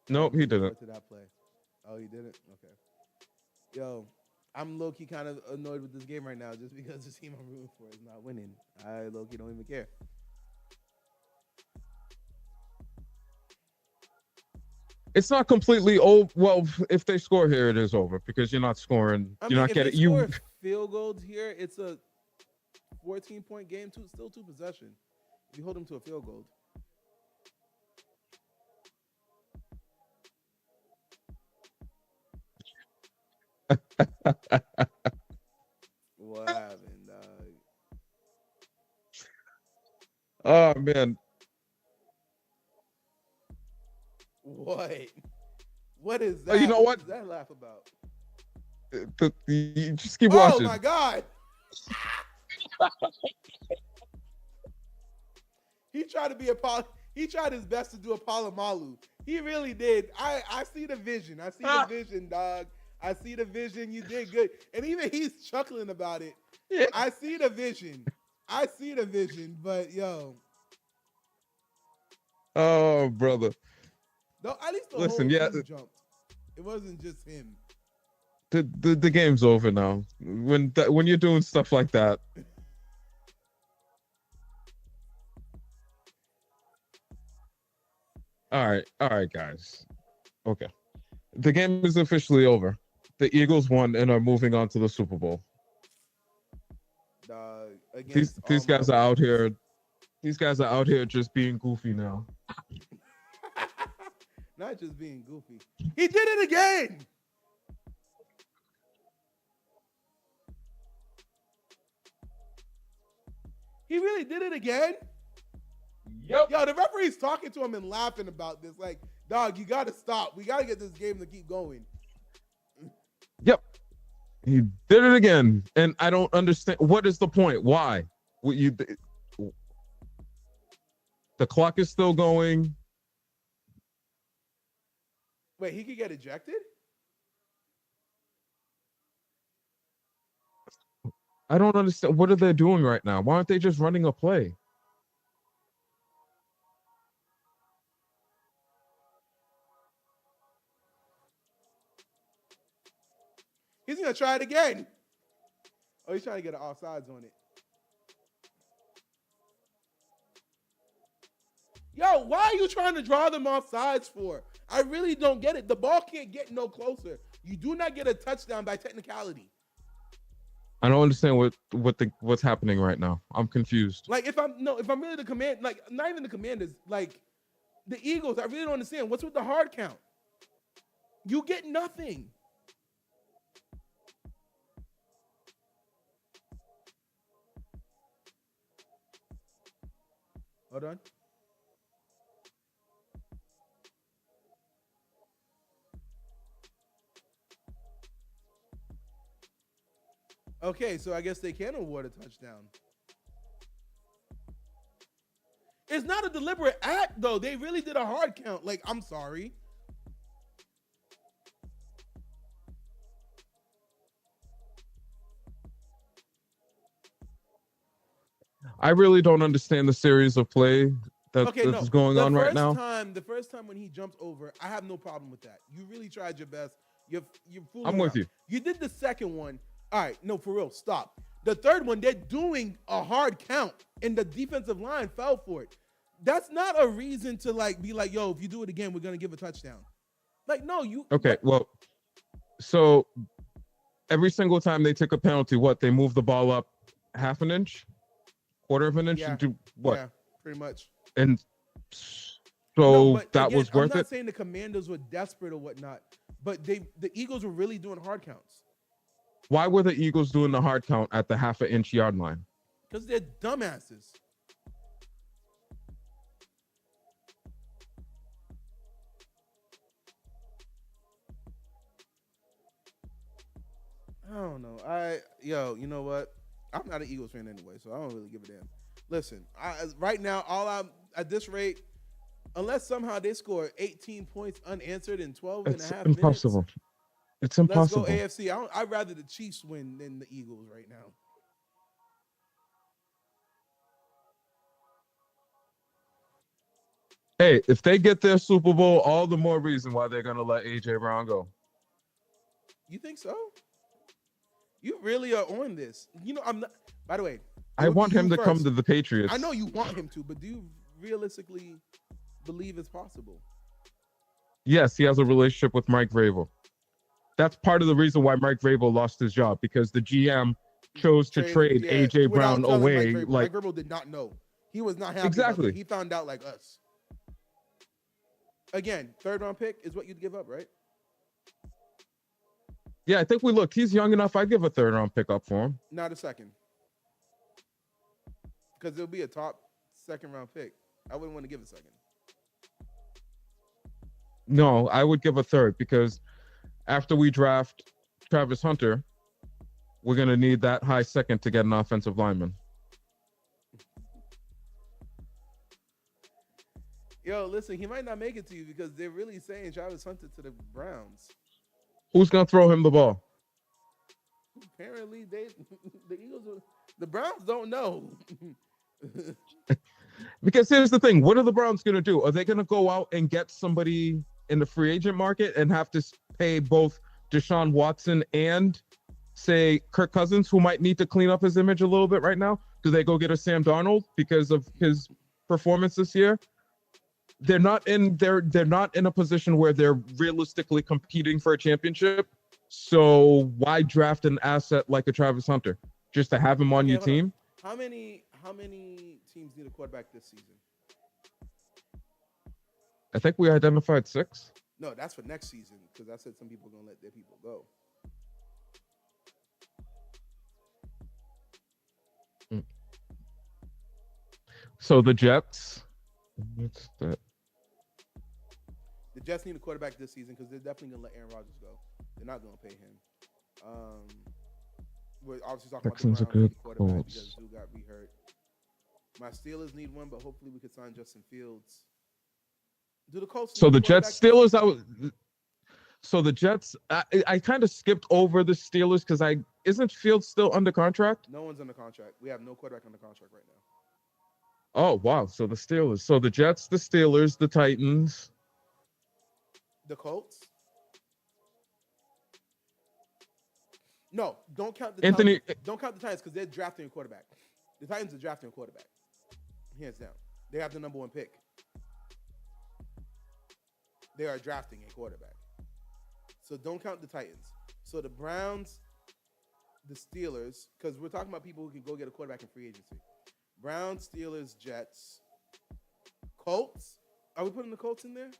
Nope, he didn't. To that play. Oh, he didn't? Okay. Yo, I'm low-key kind of annoyed with this game right now just because the team I'm rooting for is not winning. I low-key don't even care. It's not completely old. Well, if they score here, it is over because you're not scoring. You're not getting. You field goals here. It's a 14-point game. Still two possession. If you hold them to a field goal. What happened, dog? Oh man. What? What is Oh, you that? know What what? was that laugh about? You just keep Oh watching. my God! He tried to be a he tried his best to do a Palomalu. He really did. I see the vision. I see the vision, dog. I see the vision. You did good. And even he's chuckling about it. Yeah. I see the vision. I see the vision. But yo, Oh, brother. though at least the whole Listen, yeah, team jumped. It wasn't just him. the game's over now. When you're doing stuff like that. All right, guys. Okay, the game is officially over. The Eagles won and are moving on to the Super Bowl. Against all These my guys are out wishes. here. These guys are out here just being goofy now. Not just being goofy. He did it again. He really did it again. Yep. Yo, the referee's talking to him and laughing about this. Like, dog, you got to stop. We got to get this game to keep going. Yep. He did it again, and I don't understand. What is the point? Why? The clock is still going. Wait, he could get ejected? I don't understand. What are they doing right now? Why aren't they just running a play? He's going to try it again. Oh, he's trying to get an offsides on it. Yo, why are you trying to draw them off sides for? I really don't get it. The ball can't get no closer. You do not get a touchdown by technicality. I don't understand what's happening right now. I'm confused. Like if I'm really the command, like not even the Commanders, like the Eagles, I really don't understand. What's with the hard count? You get nothing. Hold on. Okay, so I guess they can award a touchdown. It's not a deliberate act, though. They really did a hard count. Like, I'm sorry. I really don't understand the series of play that's going on right now. The first time when he jumped over, I have no problem with that. You really tried your best. You're fooling I'm with around. you. You did the second one. All right, no, for real, stop. The third one, they're doing a hard count, and the defensive line fell for it. That's not a reason to like be like, yo, if you do it again, we're gonna give a touchdown. Like, no, you. Okay, well, so every single time they take a penalty, what they move the ball up half an inch, quarter of an inch, Yeah. to what? Yeah, pretty much. And so No, but that again, was worth I'm not it. saying the Commanders were desperate or whatnot, but the Eagles were really doing hard counts Why were the Eagles doing the hard count at the half an inch yard line? because they're dumbasses. I don't know. You know what? I'm not an Eagles fan anyway, so I don't really give a damn. Listen, right now, at this rate, unless somehow they score 18 points unanswered in 12 It's and a half impossible. minutes, It's impossible. let's go AFC. I'd rather the Chiefs win than the Eagles right now. Hey, if they get their Super Bowl, all the more reason why they're gonna let AJ Brown go. You think so? You really are on this. You know, I'm not. By the way, I want him to come to the Patriots. I know you want him to, but do you realistically believe it's possible? Yes, he has a relationship with Mike Vrabel. That's part of the reason why Mike Vrabel lost his job, because the GM chose to trade AJ Brown away. Mike Vrabel did not know. He was not happy. Exactly. He found out like us. Again, third round pick is what you'd give up, right? Yeah, I think we look. He's young enough. I'd give a third round pick up for him. Not a second, because it'll be a top second round pick. I wouldn't want to give a second. No, I would give a third because after we draft Travis Hunter, we're gonna need that high second to get an offensive lineman. Yo, listen, he might not make it to you because they're really saying Travis Hunter to the Browns. Who's gonna throw him the ball? Apparently, the Eagles, the Browns don't know. Because here's the thing: what are the Browns gonna do? Are they gonna go out and get somebody in the free agent market and have to pay both Deshaun Watson and, say, Kirk Cousins, who might need to clean up his image a little bit right now? Do they go get a Sam Darnold because of his performance this year? They're not in a position where they're realistically competing for a championship. So why draft an asset like a Travis Hunter just to have him on your team? How many teams need a quarterback this season? I think we identified 6. No, that's for next season because I said some people are gonna let their people go. So the Jets. What's that? The Jets need a quarterback this season because they're definitely gonna let Aaron Rodgers go. They're not gonna pay him. We're obviously talking Texans about the Browns need a quarterback because Drew got re-hurt. My Steelers need one, but hopefully we could sign Justin Fields. Do the Colts? So the Jets, Steelers. So the Jets. I kind of skipped over the Steelers because isn't Fields still under contract? No one's under contract. We have no quarterback under contract right now. Oh wow! So the Steelers. So the Jets, the Steelers, the Titans. The Colts? No, don't count the Anthony. Don't count the Titans because they're drafting a quarterback. The Titans are drafting a quarterback, hands down. They have the number 1 pick. They are drafting a quarterback, so don't count the Titans. So the Browns, the Steelers, because we're talking about people who can go get a quarterback in free agency. Browns, Steelers, Jets, Colts. Are we putting the Colts in there?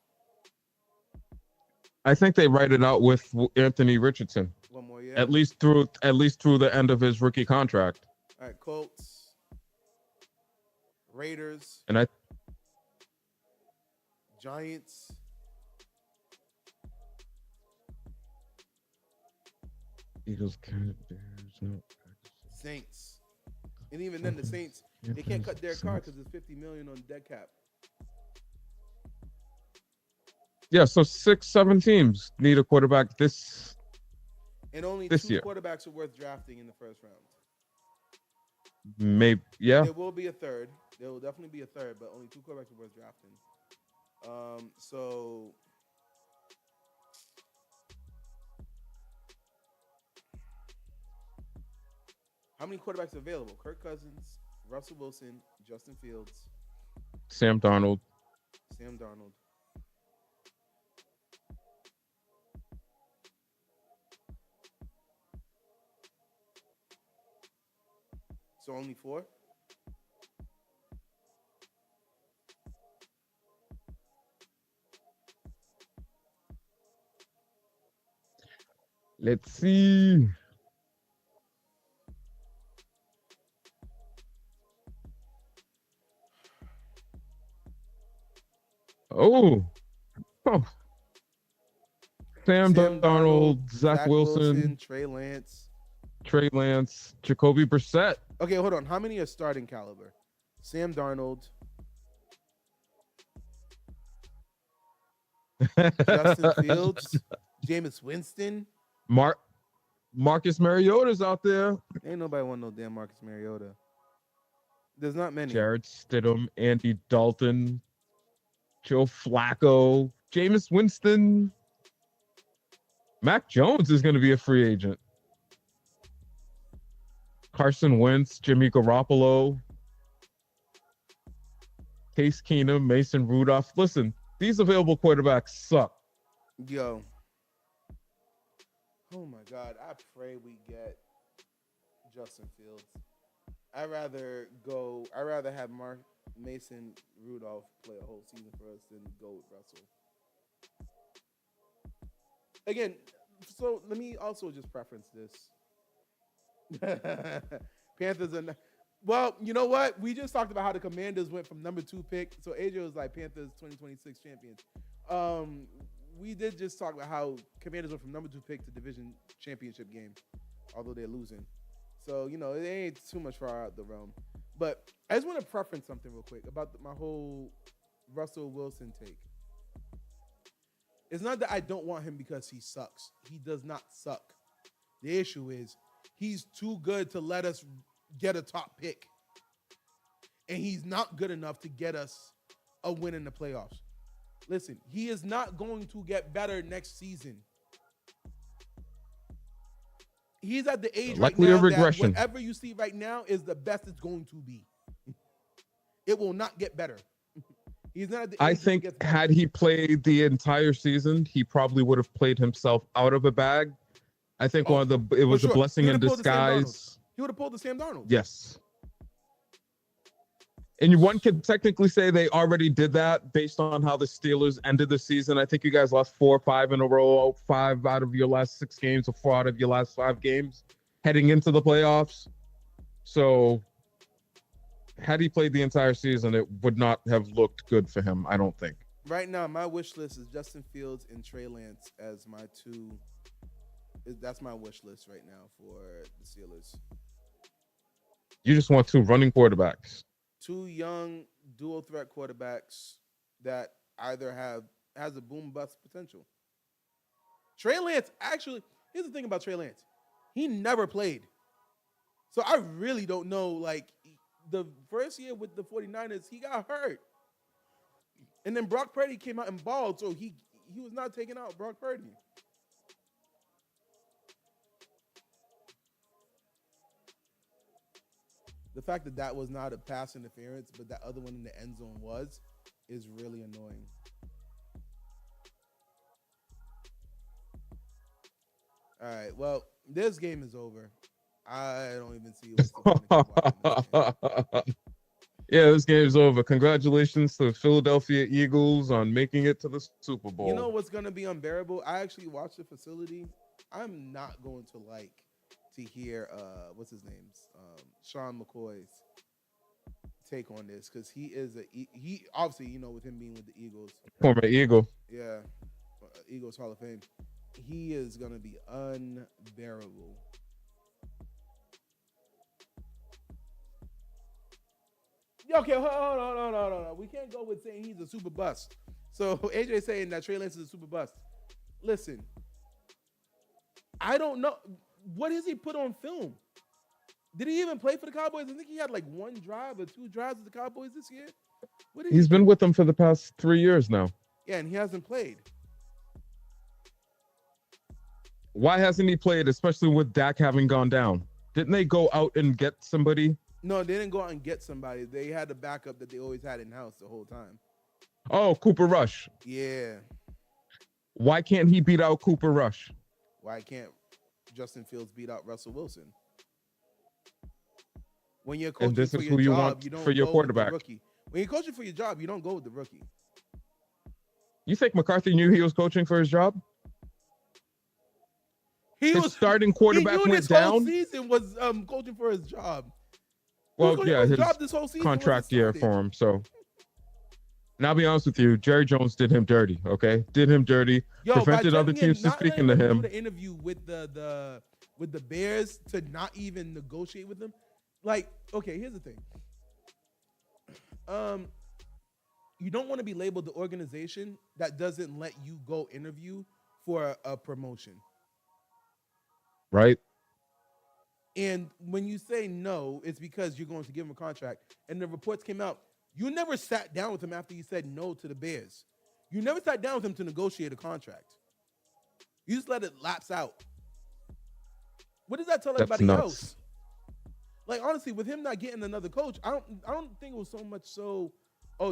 I think they write it out with Anthony Richardson. 1 more year. At least through the end of his rookie contract. All right, Colts, Raiders, And Giants, Eagles, Bears, no. Saints, and even then the Saints they can't cut Derek Carr because there's $50 million on dead cap. Yeah, so 6-7 teams need a quarterback this And only this 2 year. quarterbacks are worth drafting in the first round. Maybe, yeah. There will be a third. There will definitely be a third, but only 2 quarterbacks are worth drafting. So how many quarterbacks are available? Kirk Cousins, Russell Wilson, Justin Fields, Sam Darnold. Sam Darnold. So only 4? Let's see. Oh. Sam Darnold, Zach Wilson, Trey Lance, Jacoby Brissett. Okay, hold on. How many are starting caliber? Sam Darnold, Justin Fields, Jameis Winston. Marcus Mariota's out there. Ain't nobody want no damn Marcus Mariota. There's not many. Jarrett Stidham, Andy Dalton, Joe Flacco, Jameis Winston. Mac Jones is going to be a free agent. Carson Wentz, Jimmy Garoppolo, Case Keenum, Mason Rudolph. Listen, these available quarterbacks suck. Yo. Oh my God. I pray we get Justin Fields. I'd rather have Mason Rudolph play a whole season for us than go with Russell. Again, So let me also just preference this. Panthers are. Well, you know what? We just talked about how the Commanders went from number 2 pick. So AJ was like Panthers 2026 champions. We did just talk about how Commanders went from number 2 pick to division championship game, although they're losing. So, it ain't too much far out the realm. But I just want to preference something real quick about my whole Russell Wilson take. It's not that I don't want him because he sucks. He does not suck. The issue is he's too good to let us get a top pick. And he's not good enough to get us a win in the playoffs. Listen, he is not going to get better next season. He's at the age right now that whatever you see right now is the best it's going to be. It will not get better. He's not at the age I think had he played the entire season, he probably would have played himself out of a bag. I think it was a blessing in disguise. He would have pulled the Sam Darnold. Yes. And one could technically say they already did that based on how the Steelers ended the season. I think you guys lost 4 or 5 in a row, 5 out of your last 6 games, or 4 out of your last 5 games heading into the playoffs. So had he played the entire season, it would not have looked good for him, I don't think. Right now, my wish list is Justin Fields and Trey Lance as my 2. That's my wish list right now for the Steelers. You just want 2 running quarterbacks. 2 young dual threat quarterbacks that either has a boom bust potential. Trey Lance, actually, here's the thing about Trey Lance. He never played. So I really don't know, like, the first year with the 49ers, he got hurt. And then Brock Purdy came out and balled, so he was not taking out Brock Purdy. The fact that was not a pass interference, but that other one in the end zone is really annoying. All right, well, this game is over. I don't even see what's the point. Yeah, this game's over. Congratulations to the Philadelphia Eagles on making it to the Super Bowl. You know what's going to be unbearable? I actually watched the facility. I'm not going to hear what's his name, Sean McCoy's take on this, because he obviously, with him being with the Eagles, former Eagle, Eagles Hall of Fame, he is gonna be unbearable. Okay, hold on. We can't go with saying he's a super bust. So AJ saying that Trey Lance is a super bust. Listen, I don't know. What has he put on film? Did he even play for the Cowboys? I think he had like 1 drive or 2 drives with the Cowboys this year. He's been with them for the past 3 years now. Yeah, and he hasn't played. Why hasn't he played, especially with Dak having gone down? Didn't they go out and get somebody? No, they didn't go out and get somebody. They had the backup that they always had in-house the whole time. Oh, Cooper Rush. Yeah. Why can't he beat out Cooper Rush? Why can't Justin Fields beat out Russell Wilson? When you're coaching for your job, you don't go with the rookie. When you're coaching for your job, you don't go with the rookie. You think McCarthy knew he was coaching for his job? His starting quarterback went down. Whole season was coaching for his job. Well, yeah, his job this whole season contract year for him. So, and I'll be honest with you, Jerry Jones did him dirty. Okay, did him dirty. Prevented other teams from speaking to him. The interview with the Bears to not even negotiate with them. Like, okay, here's the thing. You don't want to be labeled the organization that doesn't let you go interview for a promotion. Right. And when you say no, it's because you're going to give him a contract. And the reports came out. You never sat down with him after you said no to the Bears. You never sat down with him to negotiate a contract. You just let it lapse out. What does that tell everybody else? Like, honestly, with him not getting another coach, I don't think it was so much so,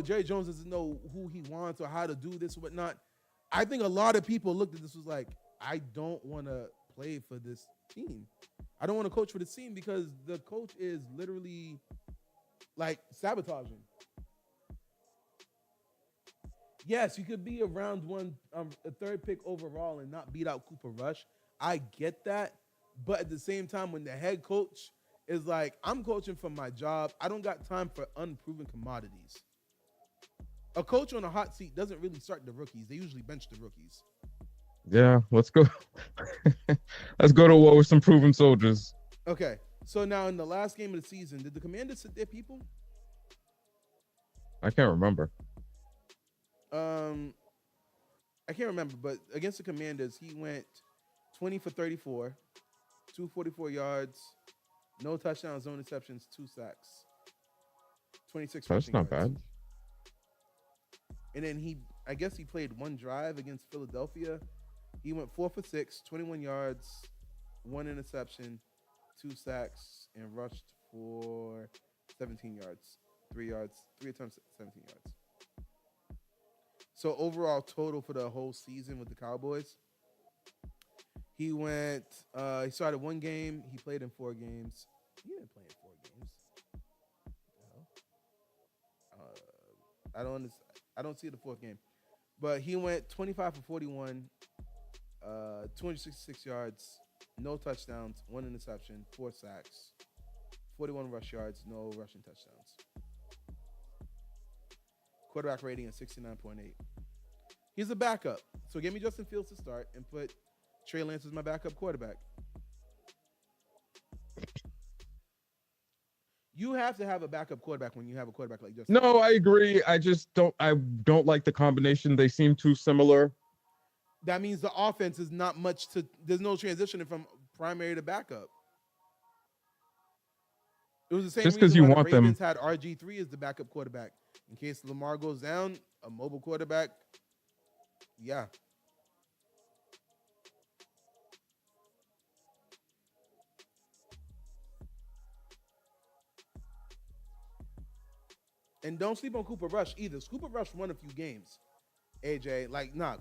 Jerry Jones doesn't know who he wants or how to do this or whatnot. I think a lot of people looked at this was like, I don't want to play for this team. I don't want to coach for this team because the coach is literally like sabotaging. Yes, you could be a round 1, a 3rd pick overall and not beat out Cooper Rush. I get that, but at the same time, when the head coach is like, I'm coaching for my job, I don't got time for unproven commodities. A coach on a hot seat doesn't really start the rookies. They usually bench the rookies. Yeah, let's go. Let's go to war with some proven soldiers. Okay, so now in the last game of the season, did the Commanders sit their people? I can't remember. I can't remember, but against the Commanders, he went 20 for 34, 244 yards, no touchdowns, no interceptions, 2 sacks, 26 That's rushing not yards. bad. And then I guess he played one drive against Philadelphia. He went 4 for 6, 21 yards, 1 interception, 2 sacks, and rushed for 17 yards, 3 attempts, 17 yards. So overall total for the whole season with the Cowboys, he started 1 game. He played in 4 games. He didn't play in 4 games. I don't see the 4th game. But he went 25 for 41, 266 yards, no touchdowns, 1 interception, 4 sacks, 41 rush yards, no rushing touchdowns. Quarterback rating is 69.8. He's a backup. So give me Justin Fields to start and put Trey Lance as my backup quarterback. You have to have a backup quarterback when you have a quarterback like Justin No, Fields. I agree. I don't like the combination. They seem too similar. That means the offense is not much there's no transitioning from primary to backup. It was the same Just because reason you why want the Ravens them. had RG3 as the backup quarterback. In case Lamar goes down, a mobile quarterback. Yeah. And don't sleep on Cooper Rush either. Cooper Rush won a few games. AJ,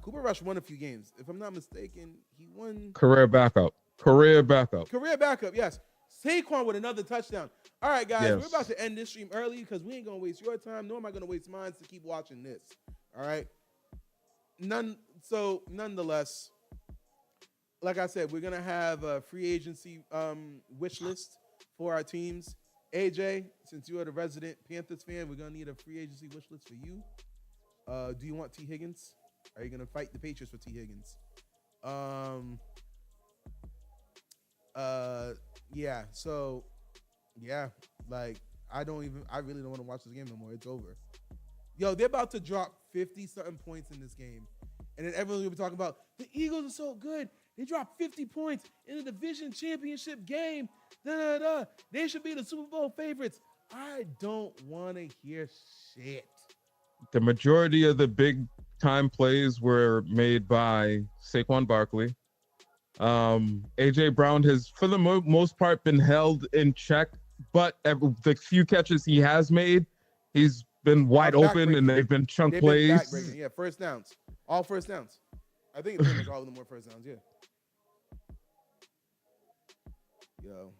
Cooper Rush won a few games. If I'm not mistaken, he won. Career backup. Career backup. Career backup, yes. Saquon with another touchdown. All right, guys, Yes. we're about to end this stream early because we ain't going to waste your time, nor am I going to waste mine to keep watching this. All right? Nonetheless, like I said, we're going to have a free agency wish list for our teams. AJ, since you are the resident Panthers fan, we're going to need a free agency wish list for you. Do you want T. Higgins? Are you going to fight the Patriots for T. Higgins? Yeah. So, yeah. I really don't want to watch this game no more. It's over. Yo, they're about to drop 50-something points in this game. And then everyone's going to be talking about, the Eagles are so good. They dropped 50 points in the division championship game. They should be the Super Bowl favorites. I don't want to hear shit. The majority of the big time plays were made by Saquon Barkley. AJ Brown has, for the most part, been held in check, but the few catches he has made, he's been wide open, and they've been chunk plays. Yeah, first downs. All first downs. I think pretty much all of them were first downs, yeah. Yo.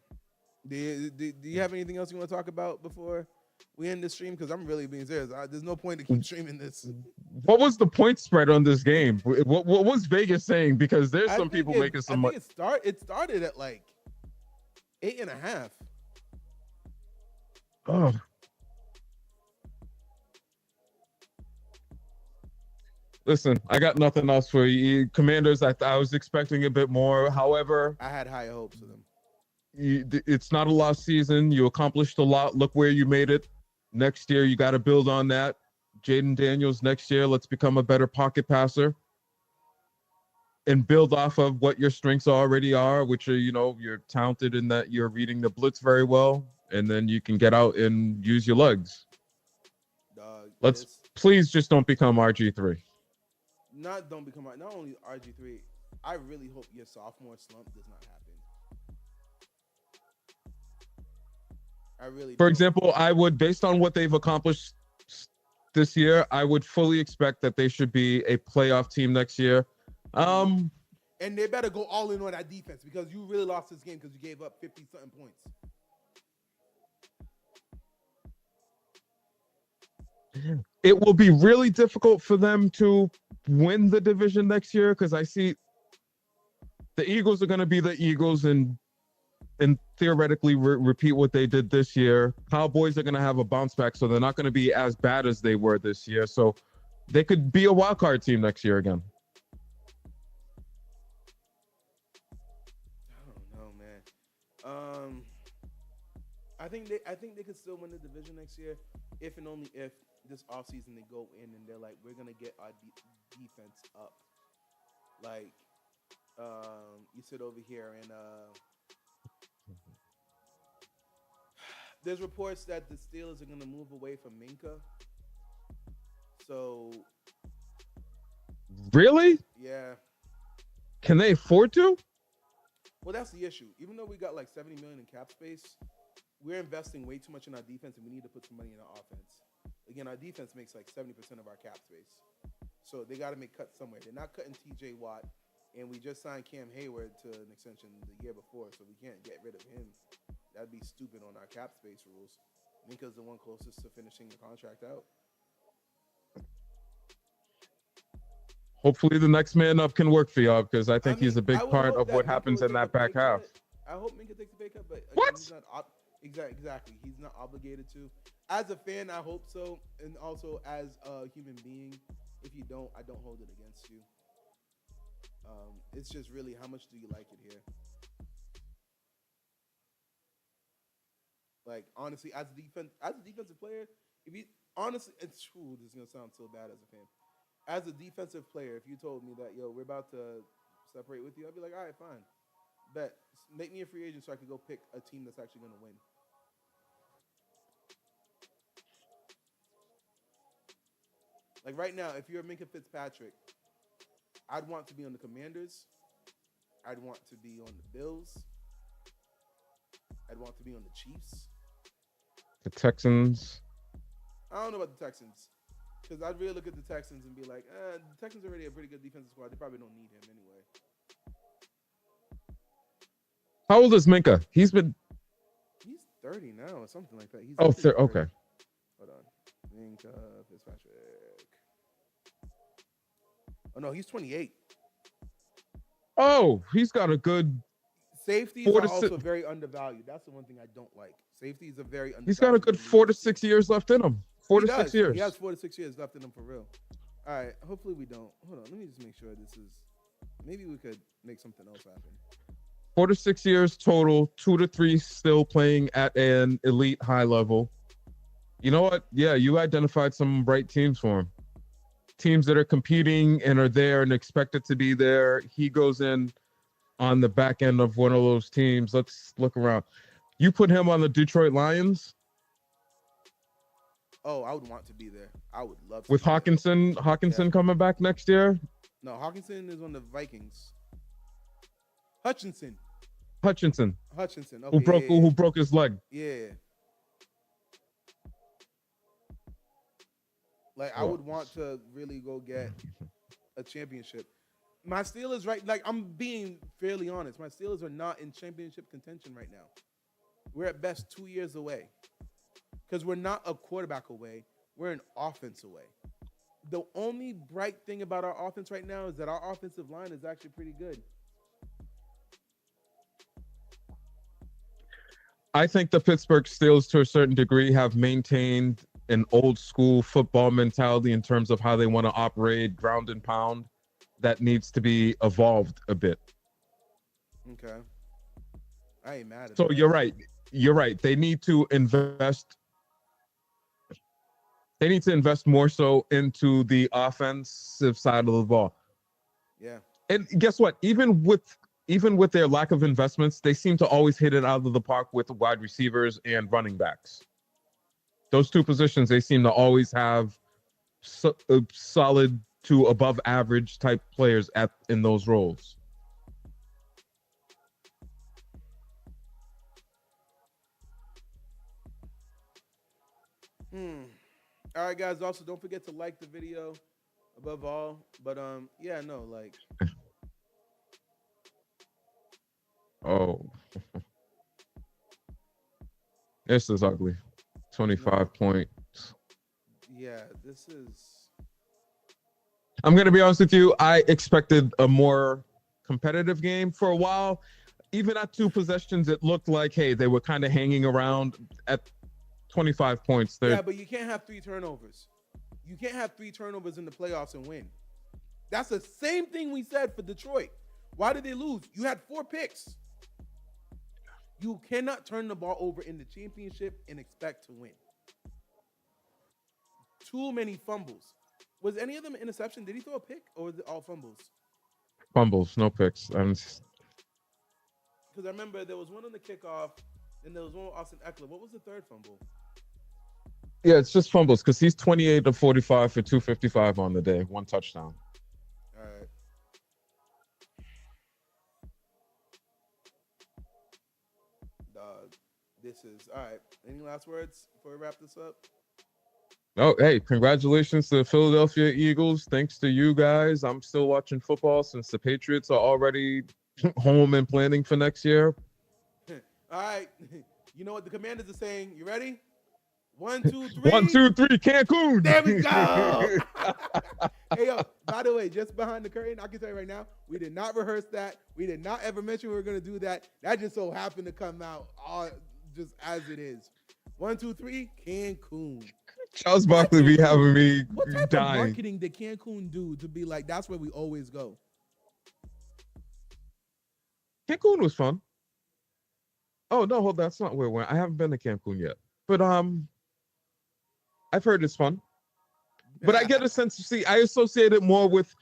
Do you have anything else you want to talk about before we end this stream? Because I'm really being serious. There's no point to keep streaming this. What was the point spread on this game? What was Vegas saying? Because there's some people making some money. It started at 8.5. Oh. Listen, I got nothing else for you. Commanders, I was expecting a bit more. However, I had higher hopes for them. It's not a lost season. You accomplished a lot. Look where you made it. Next year, you got to build on that. Jaden Daniels, next year, let's become a better pocket passer and build off of what your strengths already are, which are, you're talented in that you're reading the blitz very well, and then you can get out and use your legs. Please just don't become RG3. Not only RG3, I really hope your sophomore slump does not happen. For example, I would, based on what they've accomplished this year, I would fully expect that they should be a playoff team next year. And they better go all in on that defense because you really lost this game because you gave up 50-something points. It will be really difficult for them to win the division next year because I see The Eagles are going to be the Eagles and theoretically repeat what they did this year. Cowboys are going to have a bounce back, so they're not going to be as bad as they were this year. So they could be a wild card team next year again. I don't know, man. I think they could still win the division next year, if and only if this offseason they go in and they're like, we're gonna get our defense up. Like, you sit over here and there's reports that the Steelers are gonna move away from Minka. So Really? yeah. Can they afford to? Well, that's the issue. Even though we got like 70 million in cap space, we're investing way too much in our defense, and we need to put some money in our offense. Again, our defense makes like 70% of our cap space, so they got to make cuts somewhere. They're not cutting T.J. Watt, and we just signed Cam Hayward to an extension the year before, so we can't get rid of him. That'd be stupid on our cap space rules. Minka's the one closest to finishing the contract out. Hopefully, the next man up can work for y'all, because I think he's a big part of what happens in that back half. I hope Minka takes a pay cut, but again, what? He's not exactly. He's not obligated to. As a fan, I hope so, and also as a human being, if you don't, I don't hold it against you. It's just really how much do you like it here? Like honestly, as a defensive player, if you honestly, it's true. This is gonna sound so bad as a fan. As a defensive player, if you told me that, yo, we're about to separate with you, I'd be like, all right, fine. Bet. Make me a free agent so I can go pick a team that's actually going to win. Like right now, if you're Minka Fitzpatrick, I'd want to be on the Commanders. I'd want to be on the Bills. I'd want to be on the Chiefs. The Texans. I don't know about the Texans. Because I'd really look at the Texans and be like, the Texans are already a pretty good defensive squad. They probably don't need him anyway. How old is Minka? He's 30 now or something like that. Okay. Hold on. Minka Fitzpatrick. Oh, no, he's 28. Oh, he's got a good... Safeties are also very undervalued. That's the one thing I don't like. Safeties are very undervalued. He's got a good 4 to 6 years left in him. 4 to 6 years. He has 4 to 6 years left in him for real. All right. Hopefully we don't. Hold on. Let me just make sure this is... Maybe we could make something else happen. 4 to 6 years total. 2 to 3 still playing at an elite high level. You know what? Yeah, you identified some bright teams for him. Teams that are competing and are there and expected to be there. He goes in on the back end of one of those teams. Let's look around. You put him on the Detroit Lions. Oh, I would want to be there. I would love to. With Hawkinson coming back next year? No, Hawkinson is on the Vikings. Hutchinson. Okay, who broke his leg. Yeah. Like, I would want to really go get a championship. My Steelers, right? Like, I'm being fairly honest. My Steelers are not in championship contention right now. We're at best 2 years away. Because we're not a quarterback away. We're an offense away. The only bright thing about our offense right now is that our offensive line is actually pretty good. I think the Pittsburgh Steelers, to a certain degree, have maintained an old school football mentality in terms of how they want to operate, ground and pound, that needs to be evolved a bit. Okay. I ain't mad at that. So you're right. They need to invest. They need to invest more so into the offensive side of the ball. Yeah. And guess what? Even with their lack of investments, they seem to always hit it out of the park with wide receivers and running backs. Those two positions, they seem to always have solid to above average type players in those roles. All right, guys. Also, don't forget to like the video above all. But yeah, no, like. Oh, this is ugly. 25 points. Yeah, this is. I'm gonna be honest with you. I expected a more competitive game for a while. Even at 2 possessions, it looked like, hey, they were kind of hanging around at 25 points. Yeah, but you can't have 3 turnovers. You can't have 3 turnovers in the playoffs and win. That's the same thing we said for Detroit. Why did they lose? You had 4 picks. You cannot turn the ball over in the championship and expect to win. Too many fumbles. Was any of them an interception? Did he throw a pick, or was it all fumbles? Fumbles, no picks. Because I remember there was one on the kickoff, and there was one with Austin Eckler. What was the third fumble? Yeah, it's just fumbles because he's 28 of 45 for 255 on the day, 1 touchdown. All right. This is all right. Any last words before we wrap this up? Oh, hey, congratulations to the Philadelphia Eagles. Thanks to you guys. I'm still watching football since the Patriots are already home and planning for next year. All right. You know what the Commanders are saying? You ready? 1, 2, 3. 1, 2, 3, Cancun. There we go. Hey, yo, by the way, just behind the curtain, I can tell you right now, we did not rehearse that. We did not ever mention we were going to do that. That just so happened to come out all just as it is. 1, 2, 3, Cancun. Charles Barkley be having me What type dying. of marketing did Cancun do to be like, that's where we always go? Cancun was fun. Oh, no, hold on. That's not where we went. I haven't been to Cancun yet. But I've heard it's fun. But I get a sense, see, I associate it more with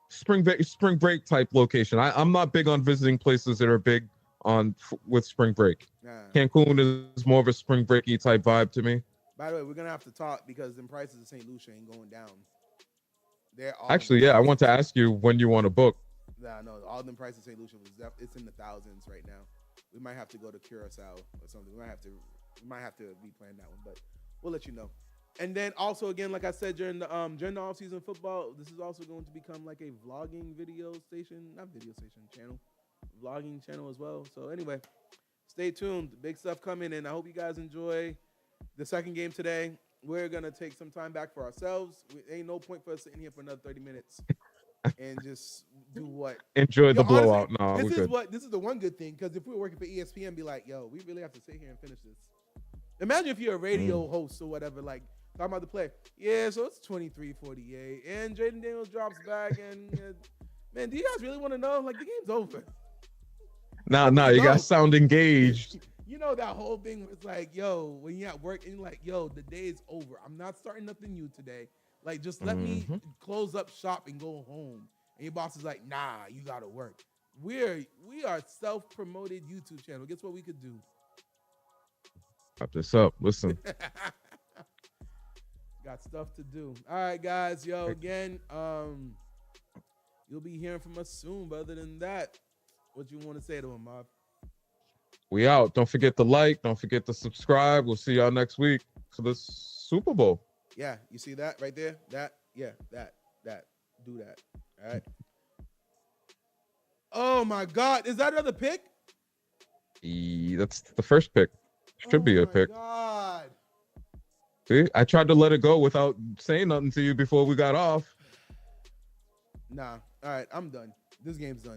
spring break type location. I'm not big on visiting places that are big with spring break. Cancun is more of a spring breaky type vibe to me. By the way, we're gonna have to talk because the prices of St. Lucia ain't going down. Actually, yeah, I want to ask you when you want to book. Nah, no, all them prices of St. Lucia it's in the thousands right now. We might have to go to Curacao or something. We might have to replan that one, but we'll let you know. And then also again, like I said during the off-season football, this is also going to become like a vlogging channel, vlogging channel as well. So anyway, stay tuned. Big stuff coming, and I hope you guys enjoy the second game today. We're gonna take some time back for ourselves. Ain't no point for us sitting here for another 30 minutes and just do what? Enjoy the blowout. Honestly, this is the one good thing, because if we were working for ESPN, be like, yo, we really have to sit here and finish this. Imagine if you're a radio host or whatever, like talking about the play. Yeah, so it's 23-48, and Jaden Daniels drops back, and man, do you guys really want to know? Like, the game's over. Nah, you gotta sound engaged. You know that whole thing was like, yo, when you're at work and you're like, yo, the day is over. I'm not starting nothing new today. Like, just let me close up shop and go home. And your boss is like, nah, you gotta work. We are self-promoted YouTube channel. Guess what we could do? Wrap this up. Listen. Got stuff to do. All right, guys. Yo, again, you'll be hearing from us soon. But other than that, what you want to say to him, Mob? We out. Don't forget to like. Don't forget to subscribe. We'll see y'all next week for the Super Bowl. Yeah, you see that right there? That. Do that. All right. Oh, my God. Is that another pick? That's the first pick. Should be a pick. God. See, I tried to let it go without saying nothing to you before we got off. Nah. All right, I'm done. This game's done.